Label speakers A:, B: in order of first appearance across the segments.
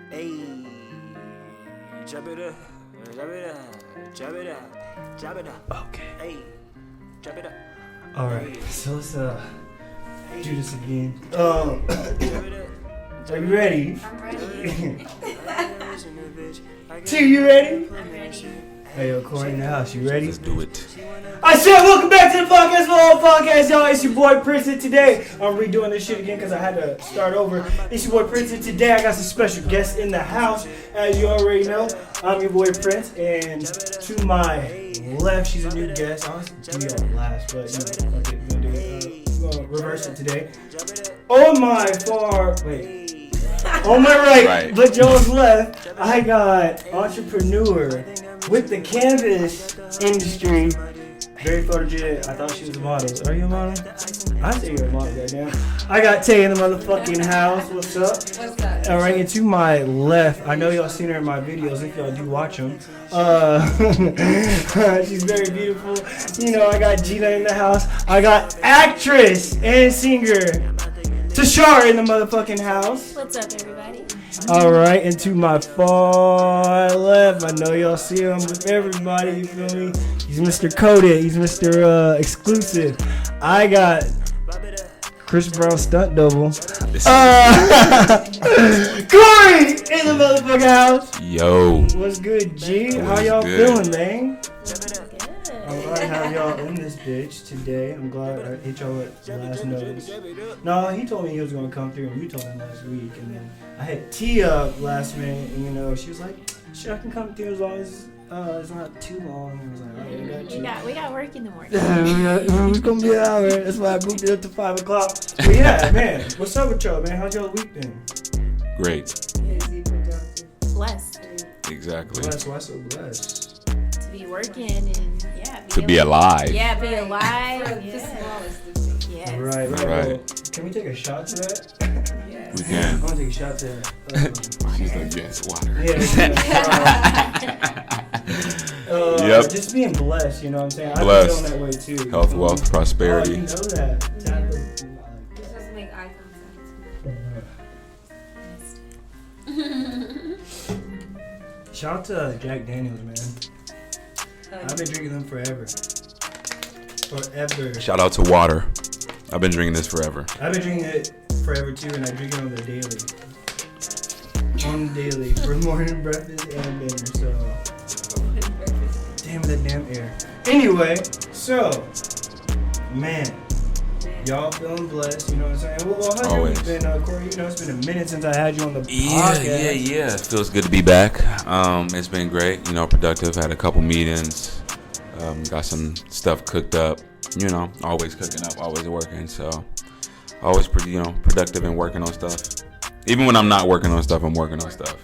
A: Hey, chop it up, chop it up, chop it up, chop it up. Okay. Hey, chop it up.
B: All right, so let's do this again. Are you ready?
C: I'm ready.
B: T, you ready?
C: I'm ready.
B: Hey, yo, Cory in the house, you ready?
D: Let's do it.
B: I said, welcome back to the podcast, my old podcast, y'all. It's your boy Prince, and today I'm redoing this shit again because I had to start over. It's your boy Prince, and today I got some special guests in the house. As you already know, I'm your boy Prince, and to my left, she's a new guest. I was do y'all last, but you know, okay, we're gonna do it. We're gonna reverse it today. On my right, but Joe's left, I got entrepreneur with the canvas industry. Very photogenic. I thought she was a model. Are you a model? I say you're a model right now. I got Tay in the motherfucking house. What's up?
C: What's up?
B: All right, and to my left, I know y'all seen her in my videos if y'all do watch them. She's very beautiful. You know, I got Gina in the house. I got actress and singer Tashara in the motherfucking house.
C: What's up, everybody?
B: All right, and to my far left, I know y'all see him with everybody, you feel me? He's Mr. Coded, he's Mr. Exclusive. I got Chris Brown stunt double. Cory in the motherfucking house.
D: Yo.
B: What's good, G? How
D: What's
B: y'all
D: good?
B: feeling, man?
C: Good.
B: I'm glad to have y'all in this bitch today. I'm glad I hit y'all at last notice. No, he told me he was going to come through, and you told him last week. And then I hit T up last minute, and you know, she was like, "Sure, I can come through as long as it's not too long." I was like, "All right, I got you."
C: We got work in the morning.
B: It's going to be an hour. That's why I moved it up to 5 o'clock. But yeah, man, what's up with y'all, man? How's y'all week been?
D: Great.
E: Busy, productive.
C: Blessed
D: Exactly.
B: Blessed, why so blessed?
C: to be working and
D: To be alive.
C: Yeah, be
E: Right.
C: alive.
E: For the
C: Yeah.
E: smallest of things.
C: Yes.
B: Right.
D: Right.
B: Well, can we take a shot to that?
E: Yes.
D: We
B: I
D: can.
B: want to take a shot to that.
D: She's like, yes, water. Yep.
B: Just being blessed, you know what I'm saying?
D: Blessed.
B: I've been feeling that way too.
D: Health, wealth,
B: Oh,
D: prosperity.
B: you know that.
E: Just make eye contact.
B: Shout out to Jack Daniels, man. I've been drinking them forever. Forever.
D: Shout out to water. I've been drinking this forever.
B: I've been drinking it forever too, and I drink it on the daily. On the daily. For morning, breakfast, and dinner, so. Damn that damn air. Anyway, so, man, y'all feeling blessed, you know what I'm saying? Well, how's your week
D: Always.
B: been, Cory? You know, it's been a minute since I had you on the
D: Yeah.
B: podcast.
D: It feels good to be back. It's been great. You know, productive. Had a couple meetings. Got some stuff cooked up. You know, always cooking up, always working. So, always pretty, productive and working on stuff. Even when I'm not working on stuff, I'm working on stuff.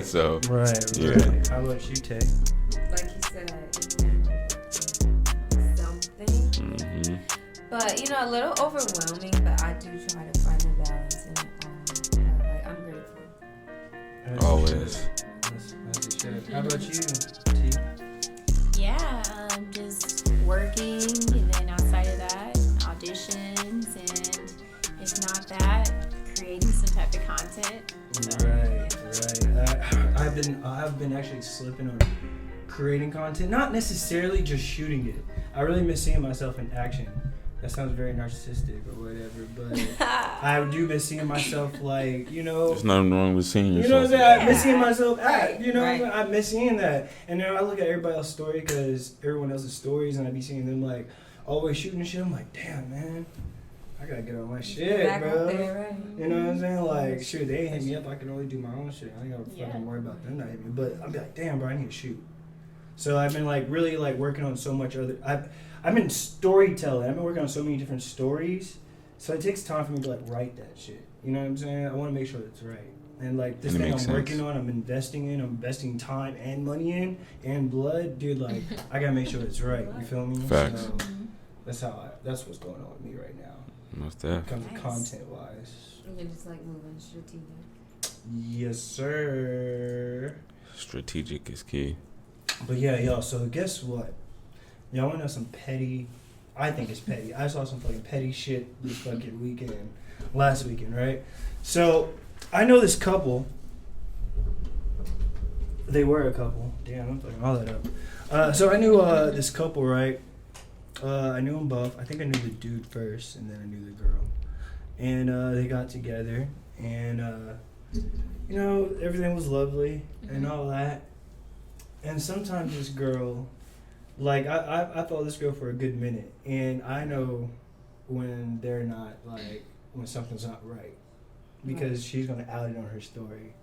D: So,
B: Right.
D: Yeah.
B: How about you, Tay?
E: Like you said, something.
D: mhm.
E: But, a little overwhelming, but I do try to find a balance in it all. I'm grateful.
D: Always.
B: That's the shit. How about you, T?
C: Yeah, just working, and then outside of that, auditions, and if not that, creating some type of content. So,
B: Right. I've been actually slipping on creating content, not necessarily just shooting it. I really miss seeing myself in action. That sounds very narcissistic or whatever, but I do miss seeing myself
D: There's nothing wrong with seeing
B: You know what I'm
D: yourself.
B: saying? I miss seeing myself act. You know what I
E: Right.
B: mean? I miss seeing that. And then I look at everybody else's story because everyone else's stories, and I be seeing them always shooting and shit. I'm like, damn, man, I gotta get on my shit,
E: Back
B: bro.
E: up there, right?
B: You know what I'm saying? Shoot, they ain't hit me up. I can only do my own shit. I ain't gotta
C: Yeah.
B: fucking worry about them not hitting me. But I'll be like, damn, bro, I need to shoot. So I've been really working on so much other. I've been storytelling. I've been working on so many different stories. So it takes time for me to write that shit. You know what I'm saying? I want to make sure it's right. And this
D: And it
B: thing I'm
D: makes
B: working
D: sense.
B: on, I'm investing time and money in and blood, dude. I gotta make sure it's right. You feel me?
D: Facts.
B: So that's what's going on with me right now.
D: Most
B: When it
D: definitely.
B: comes to
C: Nice.
B: content wise.
E: You're just moving strategic.
B: Yes, sir.
D: Strategic is key.
B: But yeah, y'all, so guess what? Y'all wanna know some petty, I think it's petty. I saw some fucking petty shit this fucking last weekend, right? So, I know this couple, They were a couple. Damn, I'm fucking all that up. So I knew this couple, right? I knew them both. I think I knew the dude first, and then I knew the girl. And they got together, and everything was lovely and all that. And sometimes this girl, like I followed this girl for a good minute, and I know when they're not, like, when something's not right, because she's gonna out it on her story.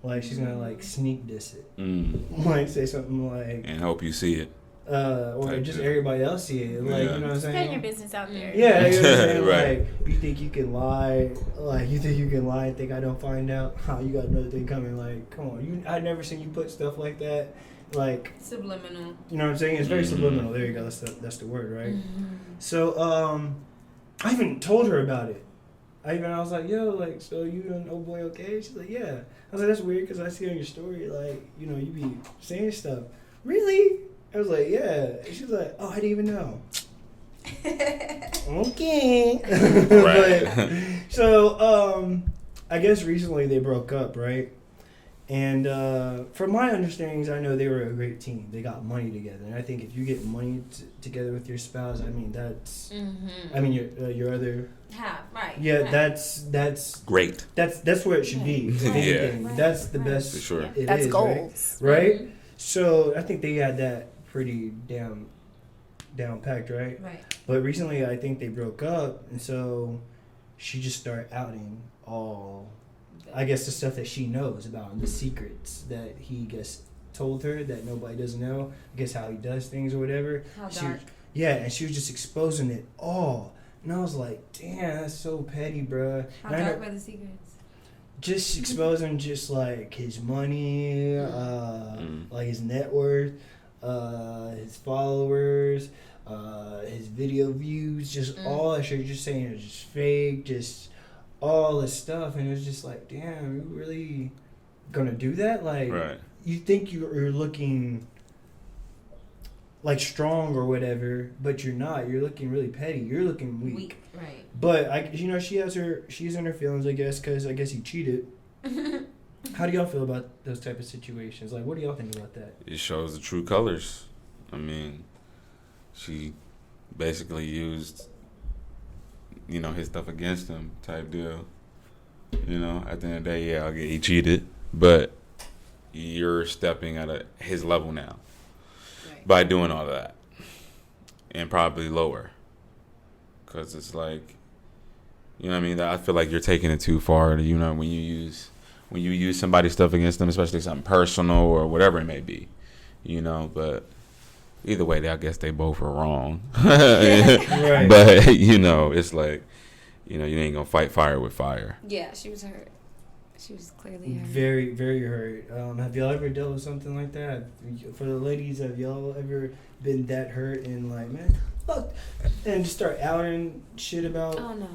B: Like, she's gonna, like, sneak diss it. Like, say something like...
D: And hope you see it.
B: Or just everybody else see it. Like, you know what I'm saying?
C: Getting your business out there.
B: Yeah, you know what I'm saying?
D: Right.
B: Like, you think you can lie. Like, you think you can lie and think I don't find out? You got another thing coming. Like, come on. I never seen you put stuff like that. Like...
E: Subliminal.
B: You know what I'm saying? It's very subliminal. There you go. That's the word, right? So, I even told her about it. I was like, yo, like, so you and old boy okay? She's like, yeah. I was like, that's weird because I see on your story, like, you know, you be saying stuff. Really? I was like, yeah. She was like, oh, I didn't even know. Okay.
D: Right.
B: So, I guess recently they broke up, right? And from my understandings, I know they were a great team. They got money together. And I think if you get money together with your spouse, I mean, that's... I mean, your other...
E: Half, right.
B: Yeah,
E: right.
B: that's
D: Great.
B: That's where it should be. If anything.
E: Right.
B: That's the best.
D: For sure.
B: It
C: That's
B: is,
C: goals.
B: right? So I think they had that pretty down packed, right?
E: Right.
B: But recently, I think they broke up, and so she just started outing all, I guess, the stuff that she knows about and the secrets that he told her that nobody doesn't know. I guess how he does things or whatever.
E: How dark.
B: And she was just exposing it all. And I was like, damn, that's so petty, bruh.
E: How dark were the secrets?
B: Just exposing just like his money, like his net worth, his followers, his video views, just all that shit. Just saying it was just fake, just all this stuff. And it was just like, damn, you really gonna do that? Like,
D: Right.
B: You think you're looking like strong or whatever, but you're not. You're looking really petty. You're looking weak.
E: Right.
B: But she's in her feelings, I guess, because I guess he cheated. How do y'all feel about those type of situations? Like, what do y'all think about that?
D: It shows the true colors. I mean, she basically used, his stuff against him type deal. At the end of the day, yeah, he cheated, but you're stepping at his level now. By doing all that, and probably lower, because it's like, I feel like you're taking it too far. When you use somebody's stuff against them, especially something personal or whatever it may be, But either way, I guess they both are wrong.
B: Right.
D: But it's like, you ain't gonna fight fire with fire.
E: Yeah, she was hurt. She was clearly hurt.
B: Very, very hurt. Have y'all ever dealt with something like that? For the ladies, have y'all ever been that hurt and like, man, fuck, and just start outing shit about?
E: Oh no.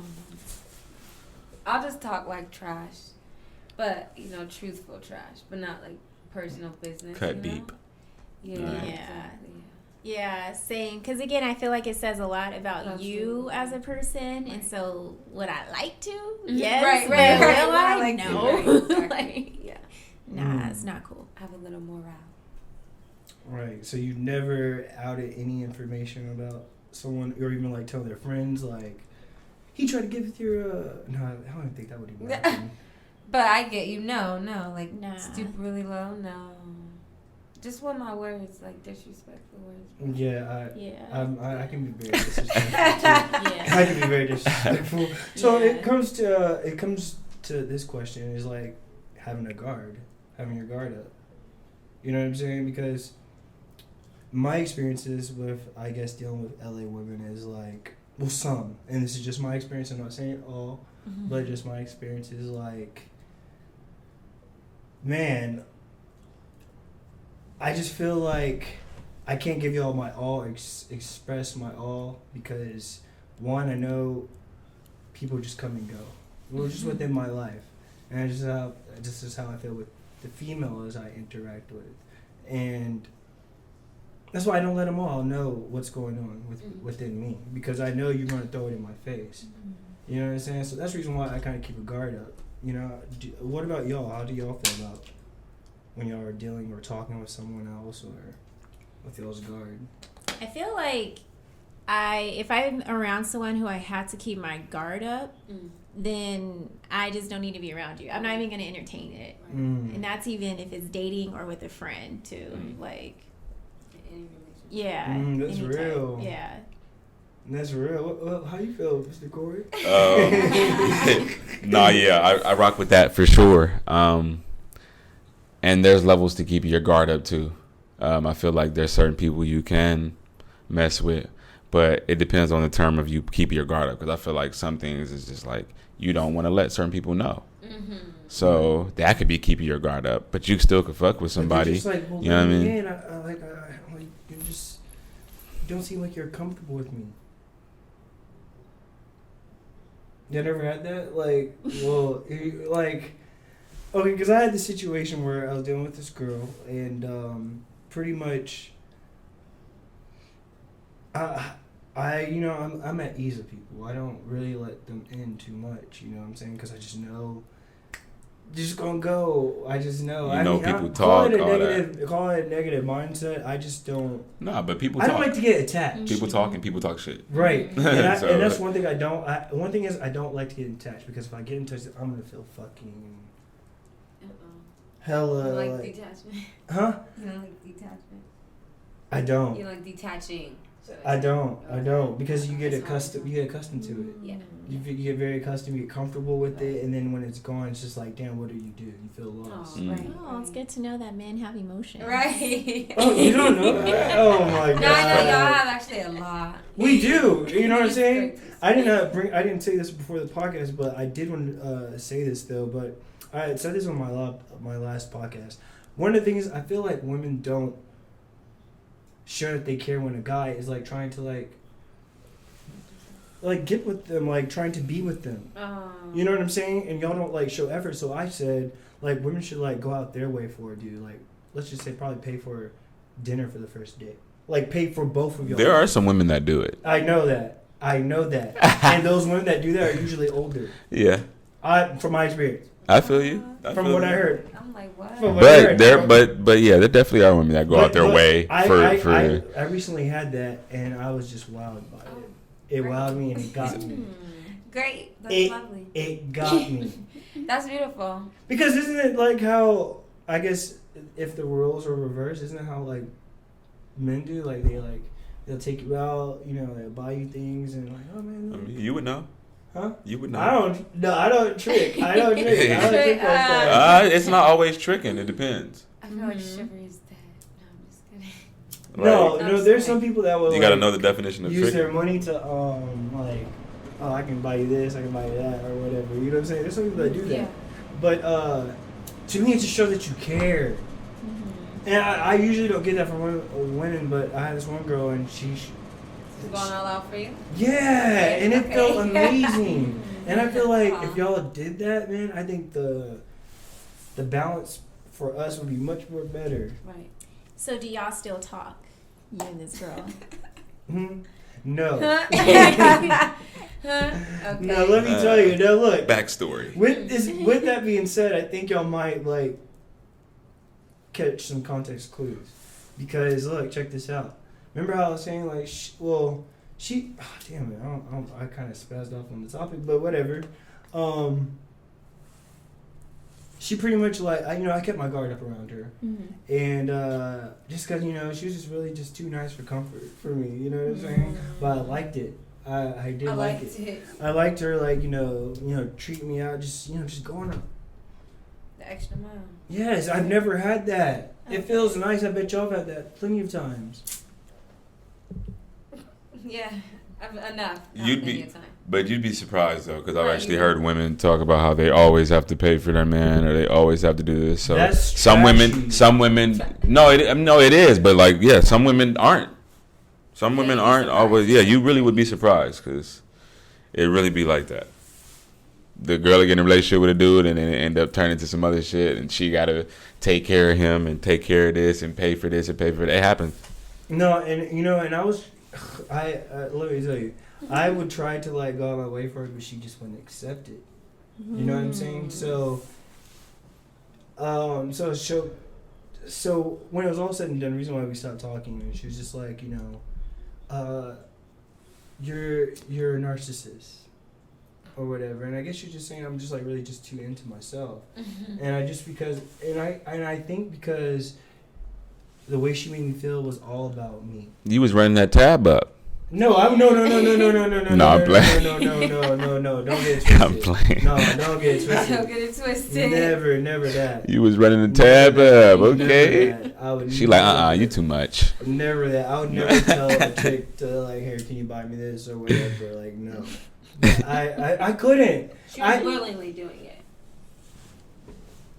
E: I'll just talk like trash, but truthful trash, but not like personal business.
D: Cut deep.
E: Yeah.
D: Right.
E: Exactly.
C: Yeah, same. Because again, I feel like it says a lot about
E: That's
C: you
E: true.
C: as a person,
E: Right.
C: and so would I like to?
E: Mhm.
C: Yes,
E: Right,
C: but
E: right,
C: will
E: right.
C: I?
E: I like
C: No.
E: to, right, exactly.
C: Like,
E: Yeah.
C: nah, it's not cool.
E: Have a little morale.
B: Right. So you never outed any information about someone, or even like tell their friends, like, he tried to give with your. No, I don't think that would even happen.
E: But I get you. No, like
C: Nah.
E: stoop really low. No. Just with my words, like disrespectful words.
B: Yeah,
C: Yeah.
B: I can be very disrespectful too.
C: Yeah.
B: I can be very disrespectful. So
C: Yeah.
B: it comes to this question is like having your guard up. You know what I'm saying? Because my experiences with, I guess, dealing with LA women is like, well, some, and this is just my experience. I'm not saying all, but just my experience is like, man, I just feel like I can't give y'all my all, express my all, because one, I know people just come and go. Well, just within my life, and this is how I feel with the females I interact with, and that's why I don't let them all know what's going on within me, because I know you're gonna throw it in my face. You know what I'm saying? So that's the reason why I kind of keep a guard up. What about y'all? How do y'all feel about when y'all are dealing or talking with someone else or with y'all's guard?
C: I feel like if I'm around someone who I had to keep my guard up, then I just don't need to be around you. I'm not even going to entertain it. And that's even if it's dating or with a friend too. Like, yeah.
B: That's real.
C: Yeah.
B: That's real. How you feel, Mr. Cory?
D: I rock with that for sure. And there's levels to keep your guard up too. I feel like there's certain people you can mess with, but it depends on the term of you keep your guard up. Because I feel like some things is just like you don't want to let certain people know. So that could be keeping your guard up, but you still could fuck with somebody.
B: Just like, well,
D: you know what I mean?
B: You just don't seem like you're comfortable with me. You never had that? Like, well, like, okay, because I had this situation where I was dealing with this girl, and pretty much, I'm at ease with people. I don't really let them in too much, you know what I'm saying? Because I just know, just gonna go. I just know.
D: People talk,
B: call it a negative mindset. I just don't.
D: Nah, but people talk.
B: I don't like to get attached.
D: People talk and people talk shit.
B: Right. And that's one thing I don't. One thing is I don't like to get attached, because if I get attached, I'm gonna feel fucking hella.
E: You like detachment?
B: Huh?
E: You don't like detachment?
B: I don't.
E: You like detaching?
B: I don't, because you get accustomed to it.
E: Yeah.
B: You get very accustomed, you get comfortable with it, and then when it's gone, it's just like, damn, what do? You feel lost.
E: Right.
C: Oh, it's good to know that men have emotions.
E: Right.
B: Oh, you don't know that? Oh my god.
E: No, I know y'all have actually a lot.
B: We do. You know what I'm saying? I didn't say this before the podcast, but I did want to say this though. But I said this on my last podcast. One of the things I feel like women don't show that they care when a guy is like trying to like get with them, like trying to be with them. You know what I'm saying? And y'all don't like show effort. So I said like women should like go out their way for a dude. Like let's just say probably pay for dinner for the first date. Like pay for both of y'all.
D: There are some women that do it.
B: I know that. And those women that do that are usually older.
D: Yeah.
B: From my experience.
D: I feel you.
B: From what I heard.
E: I'm like, what?
D: But yeah, there definitely are women that go out their way for.
B: I recently had that, and I was just wowed by it. It wowed me, and it got me.
E: Great. That's lovely.
B: It got me.
E: That's beautiful.
B: Because isn't it like how, I guess, if the roles are reversed, isn't it how like men do? Like they'll take you out, you know, they'll buy you things, and like, oh man.
D: I mean, you would know.
B: Huh?
D: You would know.
B: I don't trick. I don't trick like that.
D: It's not always tricking. It depends.
E: I feel like chivalry is dead. No, I'm just kidding.
B: No, there's some people that will.
D: You gotta know the definition of
B: use
D: tricking.
B: their money to like, oh, I can buy you this, I can buy you that, or whatever. You know what I'm saying? There's some people that do that.
E: Yeah.
B: But to me, it just shows that you care. And I usually don't get that from women, but I had this one girl, and she's
E: going all out for you?
B: Yeah, and it felt amazing. And I feel like if y'all did that, man, I think the balance for us would be much more better.
E: Right.
C: So do y'all still talk, you and this girl?
B: No.
E: Okay.
B: No, let me tell you. Now look.
D: Backstory.
B: With that being said, I think y'all might like catch some context clues, because look, check this out. Remember how I was saying like, damn it, I kind of spazzed off on the topic, but whatever. She pretty much like, I kept my guard up around her, and just cause she was just really just too nice for comfort for me, you know what I'm saying? But I liked it. I did like it. I liked her, like treating me out, just going up.
E: The extra mile.
B: Yes, I've never had that. It feels nice. I bet y'all have had that plenty of times.
E: Yeah, enough.
D: But you'd be surprised though, because I've actually heard women talk about how they always have to pay for their man, or they always have to do this. So
B: that's
D: some women, no, it is, but like, yeah, some women aren't. Some women aren't always. Yeah, you really would be surprised, because it really be like that. The girl will get in a relationship with a dude, and then it end up turning to some other shit, and she gotta take care of him and take care of this and pay for this and pay for that. It happens.
B: No, and I was. Let me tell you, I would try to like go out my way for her, but she just wouldn't accept it. You know what I'm saying? So so when it was all said and done, the reason why we stopped talking, and she was just like, you know, you're a narcissist or whatever, and I guess she's just saying I'm just like really just too into myself, and I think because the way she made me feel was all about me.
D: You was running that tab up.
B: No, no.
D: I'm playing.
B: No, don't get it twisted.
D: I'm playing.
B: No, don't get it twisted.
E: Don't get it twisted.
B: Never that.
D: You was running the tab up, okay? She like, you too much.
B: Never that. I would never tell a chick to like, here, can you buy me this or whatever. Like, no. I couldn't.
E: She was willingly doing it.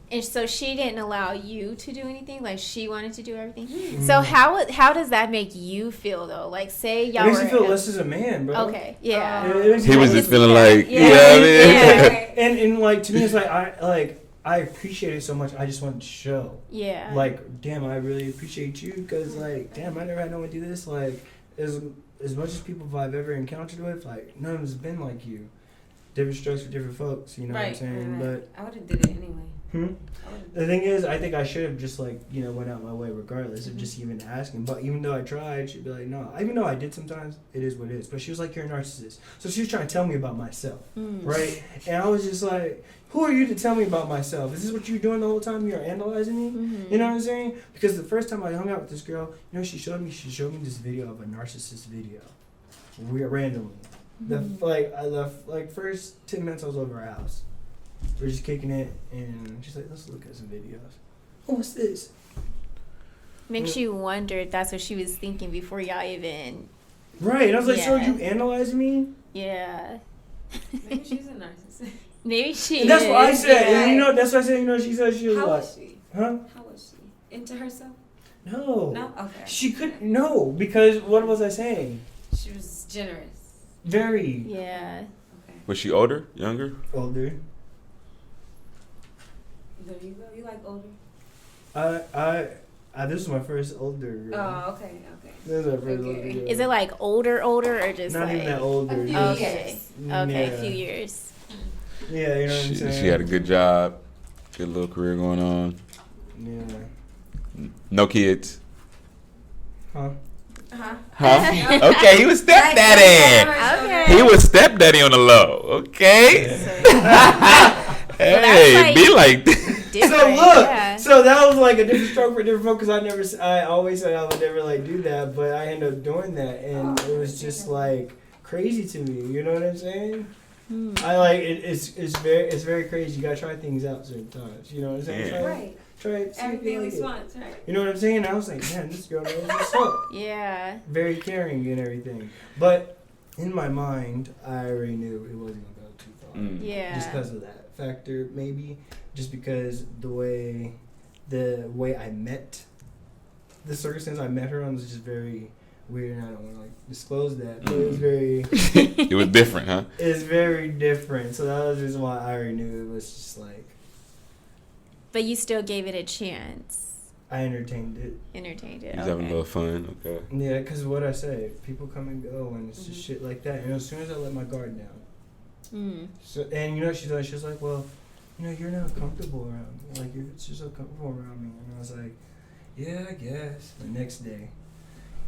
C: And so she didn't allow you to do anything? Like, she wanted to do everything? Mm-hmm. So how does that make you feel, though? Like, say y'all
B: It makes me feel less as a man, bro.
C: Okay, yeah.
D: He was just feeling like,
C: yeah.
D: you know what I mean?
B: And like, to me, it's like, I appreciate it so much, I just want to show.
C: Yeah.
B: Like, damn, I really appreciate you, because, like, damn, I never had no one do this. Like, as much as people I've ever encountered with, like, none of them's been like you. Different strokes for different folks, you know what I'm saying?
E: Right.
B: But
E: I would have did it anyway.
B: The thing is, I think I should have just, like, you know, went out my way regardless of just even asking. But even though I tried, she'd be like, no. Even though I did sometimes, it is what it is. But she was like, you're a narcissist. So she was trying to tell me about myself, right? And I was just like, who are you to tell me about myself? Is this what you're doing the whole time? You're analyzing me?
C: Mm-hmm.
B: You know what I'm saying? Because the first time I hung out with this girl, you know, she showed me this video of a narcissist video. Randomly. The first 10 minutes I was over her house. We're just kicking it, and she's like, let's look at some videos. Oh, what's this?
C: Makes you wonder if that's what she was thinking before y'all even...
B: Right, and I was like, so are you analyzing me?
C: Yeah.
E: Maybe she's a narcissist.
C: Maybe she
B: and that's
C: is.
B: what I said,
C: Yeah.
B: and you know, that's what I said, you know, she said she was
E: How
B: like...
E: was she?
B: Huh?
E: How was she? Into herself?
B: No.
E: No? Okay.
B: She couldn't, no, because what was I saying?
E: She was generous.
B: Very.
C: Yeah.
E: Okay.
D: Was she older, younger?
B: Older.
E: There you go. You like older?
B: This is my first older girl.
E: Oh, okay.
B: This is my first older
E: Okay.
B: girl.
C: Is it like older, or just
B: Not
C: like...
B: even that older.
E: A few
B: just-
C: Okay.
B: Yeah.
C: Okay, a few years.
B: Yeah, you know what I'm saying?
D: She had a good job, good little career going on.
B: Yeah.
D: No kids.
B: Huh?
D: Huh? Okay, he was stepdaddy.
C: Okay.
D: He was stepdaddy on the low. Okay. Hey, be like this.
C: Different,
B: So look,
C: yeah.
B: so that was like a different stroke for different folks, because I always said I would never like do that, but I ended up doing that, and it was just like crazy to me. You know what I'm saying? I like it. It's very crazy. You gotta try things out certain times. You know what I'm saying?
D: Yeah.
E: Right.
B: Try it. See if you
E: Everything
B: like
E: we
B: it.
E: want, right?
B: You know what I'm saying? And I was like, man, this girl knows what's up.
C: Yeah.
B: Very caring and everything, but in my mind, I already knew it wasn't gonna go too far.
C: Yeah.
B: Just because of that factor, maybe. Just because the way I met, the circumstance I met her on was just very weird, and I don't want to like disclose that, but it was very.
D: It was different, huh?
B: It's very different, so that was the reason why I already knew it was just like.
C: But you still gave it a chance.
B: I entertained it.
D: He's having a little fun, okay.
B: Yeah, because what I say, people come and go, and it's just shit like that. And as soon as I let my guard down, so and you know she was like, well. You know, you're not comfortable around me. Like, you're just so comfortable around me. And I was like, yeah, I guess. The next day,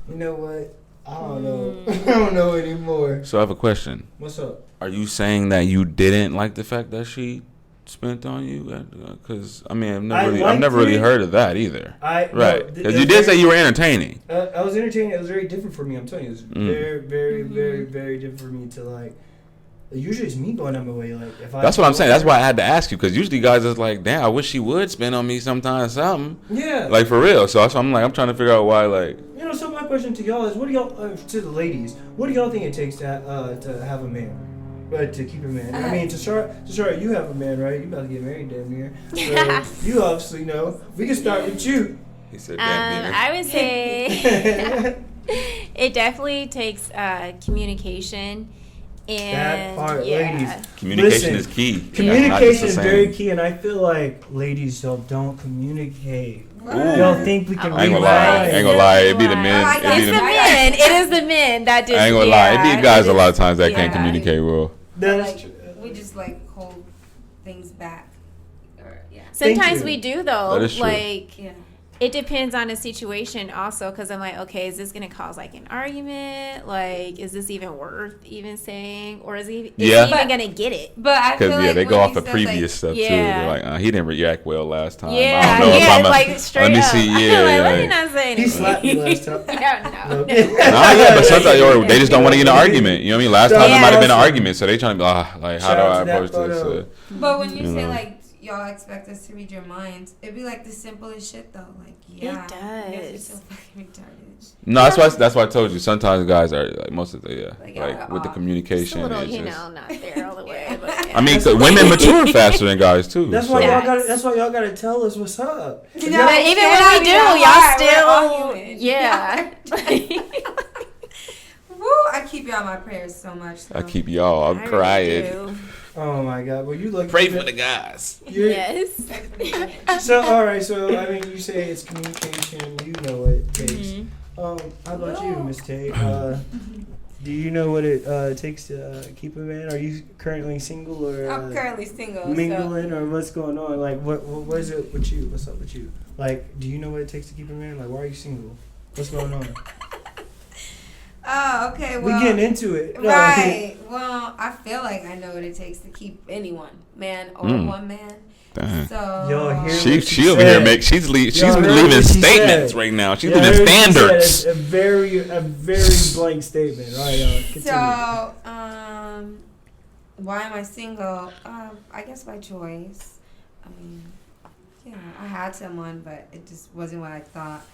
B: you know what? I don't know. I don't know anymore.
D: So I have a question.
B: What's up?
D: Are you saying that you didn't like the fact that she spent on you? Because I've never really heard of that either. Right? Because you did say you were entertaining.
B: I was entertaining. It was very different for me. I'm telling you, it was very, very, very, very different for me to like. Usually it's me going out my way. Like if
D: that's what I'm saying. That's why I had to ask you, because usually guys is like, damn, I wish she would spend on me sometime something. Yeah. Like for real. So I'm like, I'm trying to figure out why. Like.
B: You know, so my question to y'all is, what do y'all to the ladies? What do y'all think it takes to have a man? To keep a man. I mean, Tashara, you have a man, right? You about to get married damn near. So you obviously know. We can start with you.
D: He said damn near.
C: I would say it definitely takes communication. And
B: that part, ladies.
D: Communication is key.
B: Communication is very key, and I feel like ladies don't communicate. Y'all think we can
D: I ain't gonna lie. It'd be the men.
C: It is the men that just.
D: I ain't gonna lie. It'd be guys a lot of times that can't communicate well.
B: That's true.
E: We just like hold things back.
C: Sometimes we do though.
D: That is true.
C: Like.
E: Yeah.
C: It depends on the situation also, because I'm like, okay, is this going to cause like an argument? Like, is this even worth even saying? Or is he even going to get it?
E: But I feel like
D: they go off the previous stuff too. They're like, he didn't react well last time.
C: Yeah,
D: I don't know if I'm
C: like straight
D: let me
C: up.
D: see.
C: Yeah, like, let me not say anything.
B: He slapped me last time.
C: No.
D: But sometimes they just don't want to get in an argument. You know what I mean? Last time it might have been an argument, so they trying to be like, how do I approach this?
E: But when you say like, y'all expect us to read your minds, it'd be like the simplest shit though. Like, yeah,
C: it does.
E: You're so fucking retarded.
D: No, that's why I told you. Sometimes guys are like most of the like with the communication.
C: Just a little,
D: it's
C: just, not there all the way. But,
D: I mean, women mature faster than guys too.
B: That's why y'all gotta tell us what's up.
C: But even when we do, y'all still
E: yeah. Woo! I keep y'all in my prayers so much. Though.
D: I keep y'all. I'm crying.
B: Oh my God! Well, you look.
D: Pray for the guys.
C: Yes.
B: So all right. So I mean, you say it's communication. You know what it takes.
C: Mm-hmm.
B: How about you, Miss Tay? Do you know what it takes to keep a man? Are you currently single or?
E: I'm currently single.
B: Mingling or what's going on? Like what is it with you? What's up with you? Like, do you know what it takes to keep a man? Like, why are you single? What's going on?
E: Oh, okay. Well,
B: we getting into it,
E: right? Well, I feel like I know what it takes to keep anyone, man or woman.
D: Dang.
E: So
D: she over here she's leaving statements right now. She's leaving standards.
B: A very blank statement. All right, continue.
E: So why am I single? I guess by choice. I mean, yeah, I had someone, but it just wasn't what I thought.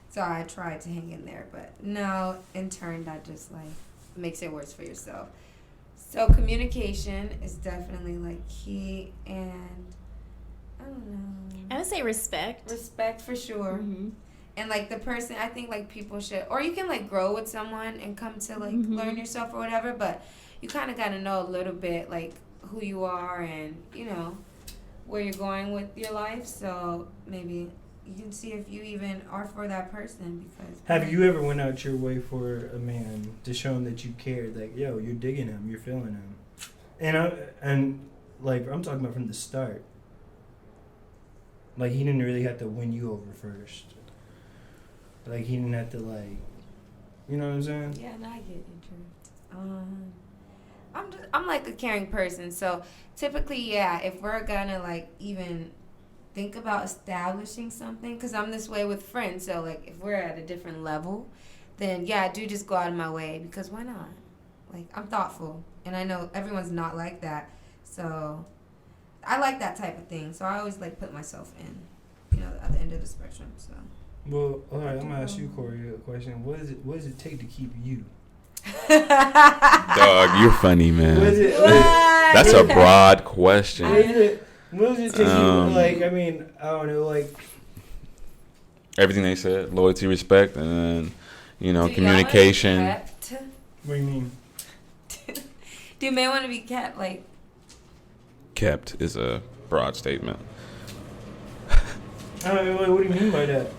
E: So I tried to hang in there, but no, in turn, that just, like, makes it worse for yourself. So communication is definitely, like, key, and I don't know.
C: I would say respect.
E: Respect, for sure. Mm-hmm. And, like, the person, I think, like, people should, or you can, like, grow with someone and come to, like, learn yourself or whatever, but you kind of got to know a little bit, like, who you are and, you know, where you're going with your life, so maybe you can see if you even are for that person. Because
B: have you ever went out your way for a man to show him that you cared? Like, yo, you're digging him, you're feeling him, and like I'm talking about from the start. Like he didn't really have to win you over first. Like he didn't have to you know what I'm saying?
E: Yeah, no, I get it. I'm like a caring person, so typically, yeah, if we're gonna like even think about establishing something, because I'm this way with friends, so like if we're at a different level, then yeah, I do just go out of my way, because why not? Like, I'm thoughtful, and I know everyone's not like that, so I like that type of thing, so I always like put myself in, you know, at the end of the spectrum. So
B: well, all right, I'm gonna ask you, Cory, a question. What does it take to keep you?
D: Dog, you're funny, man. That's a broad question.
B: What does it take you? Like, I mean, I don't know, like
D: everything they said: loyalty, respect, and then, you know, communication.
B: What do you mean?
E: Do men want to be kept? Like,
D: kept is a broad statement.
B: I don't know. What do you mean by that?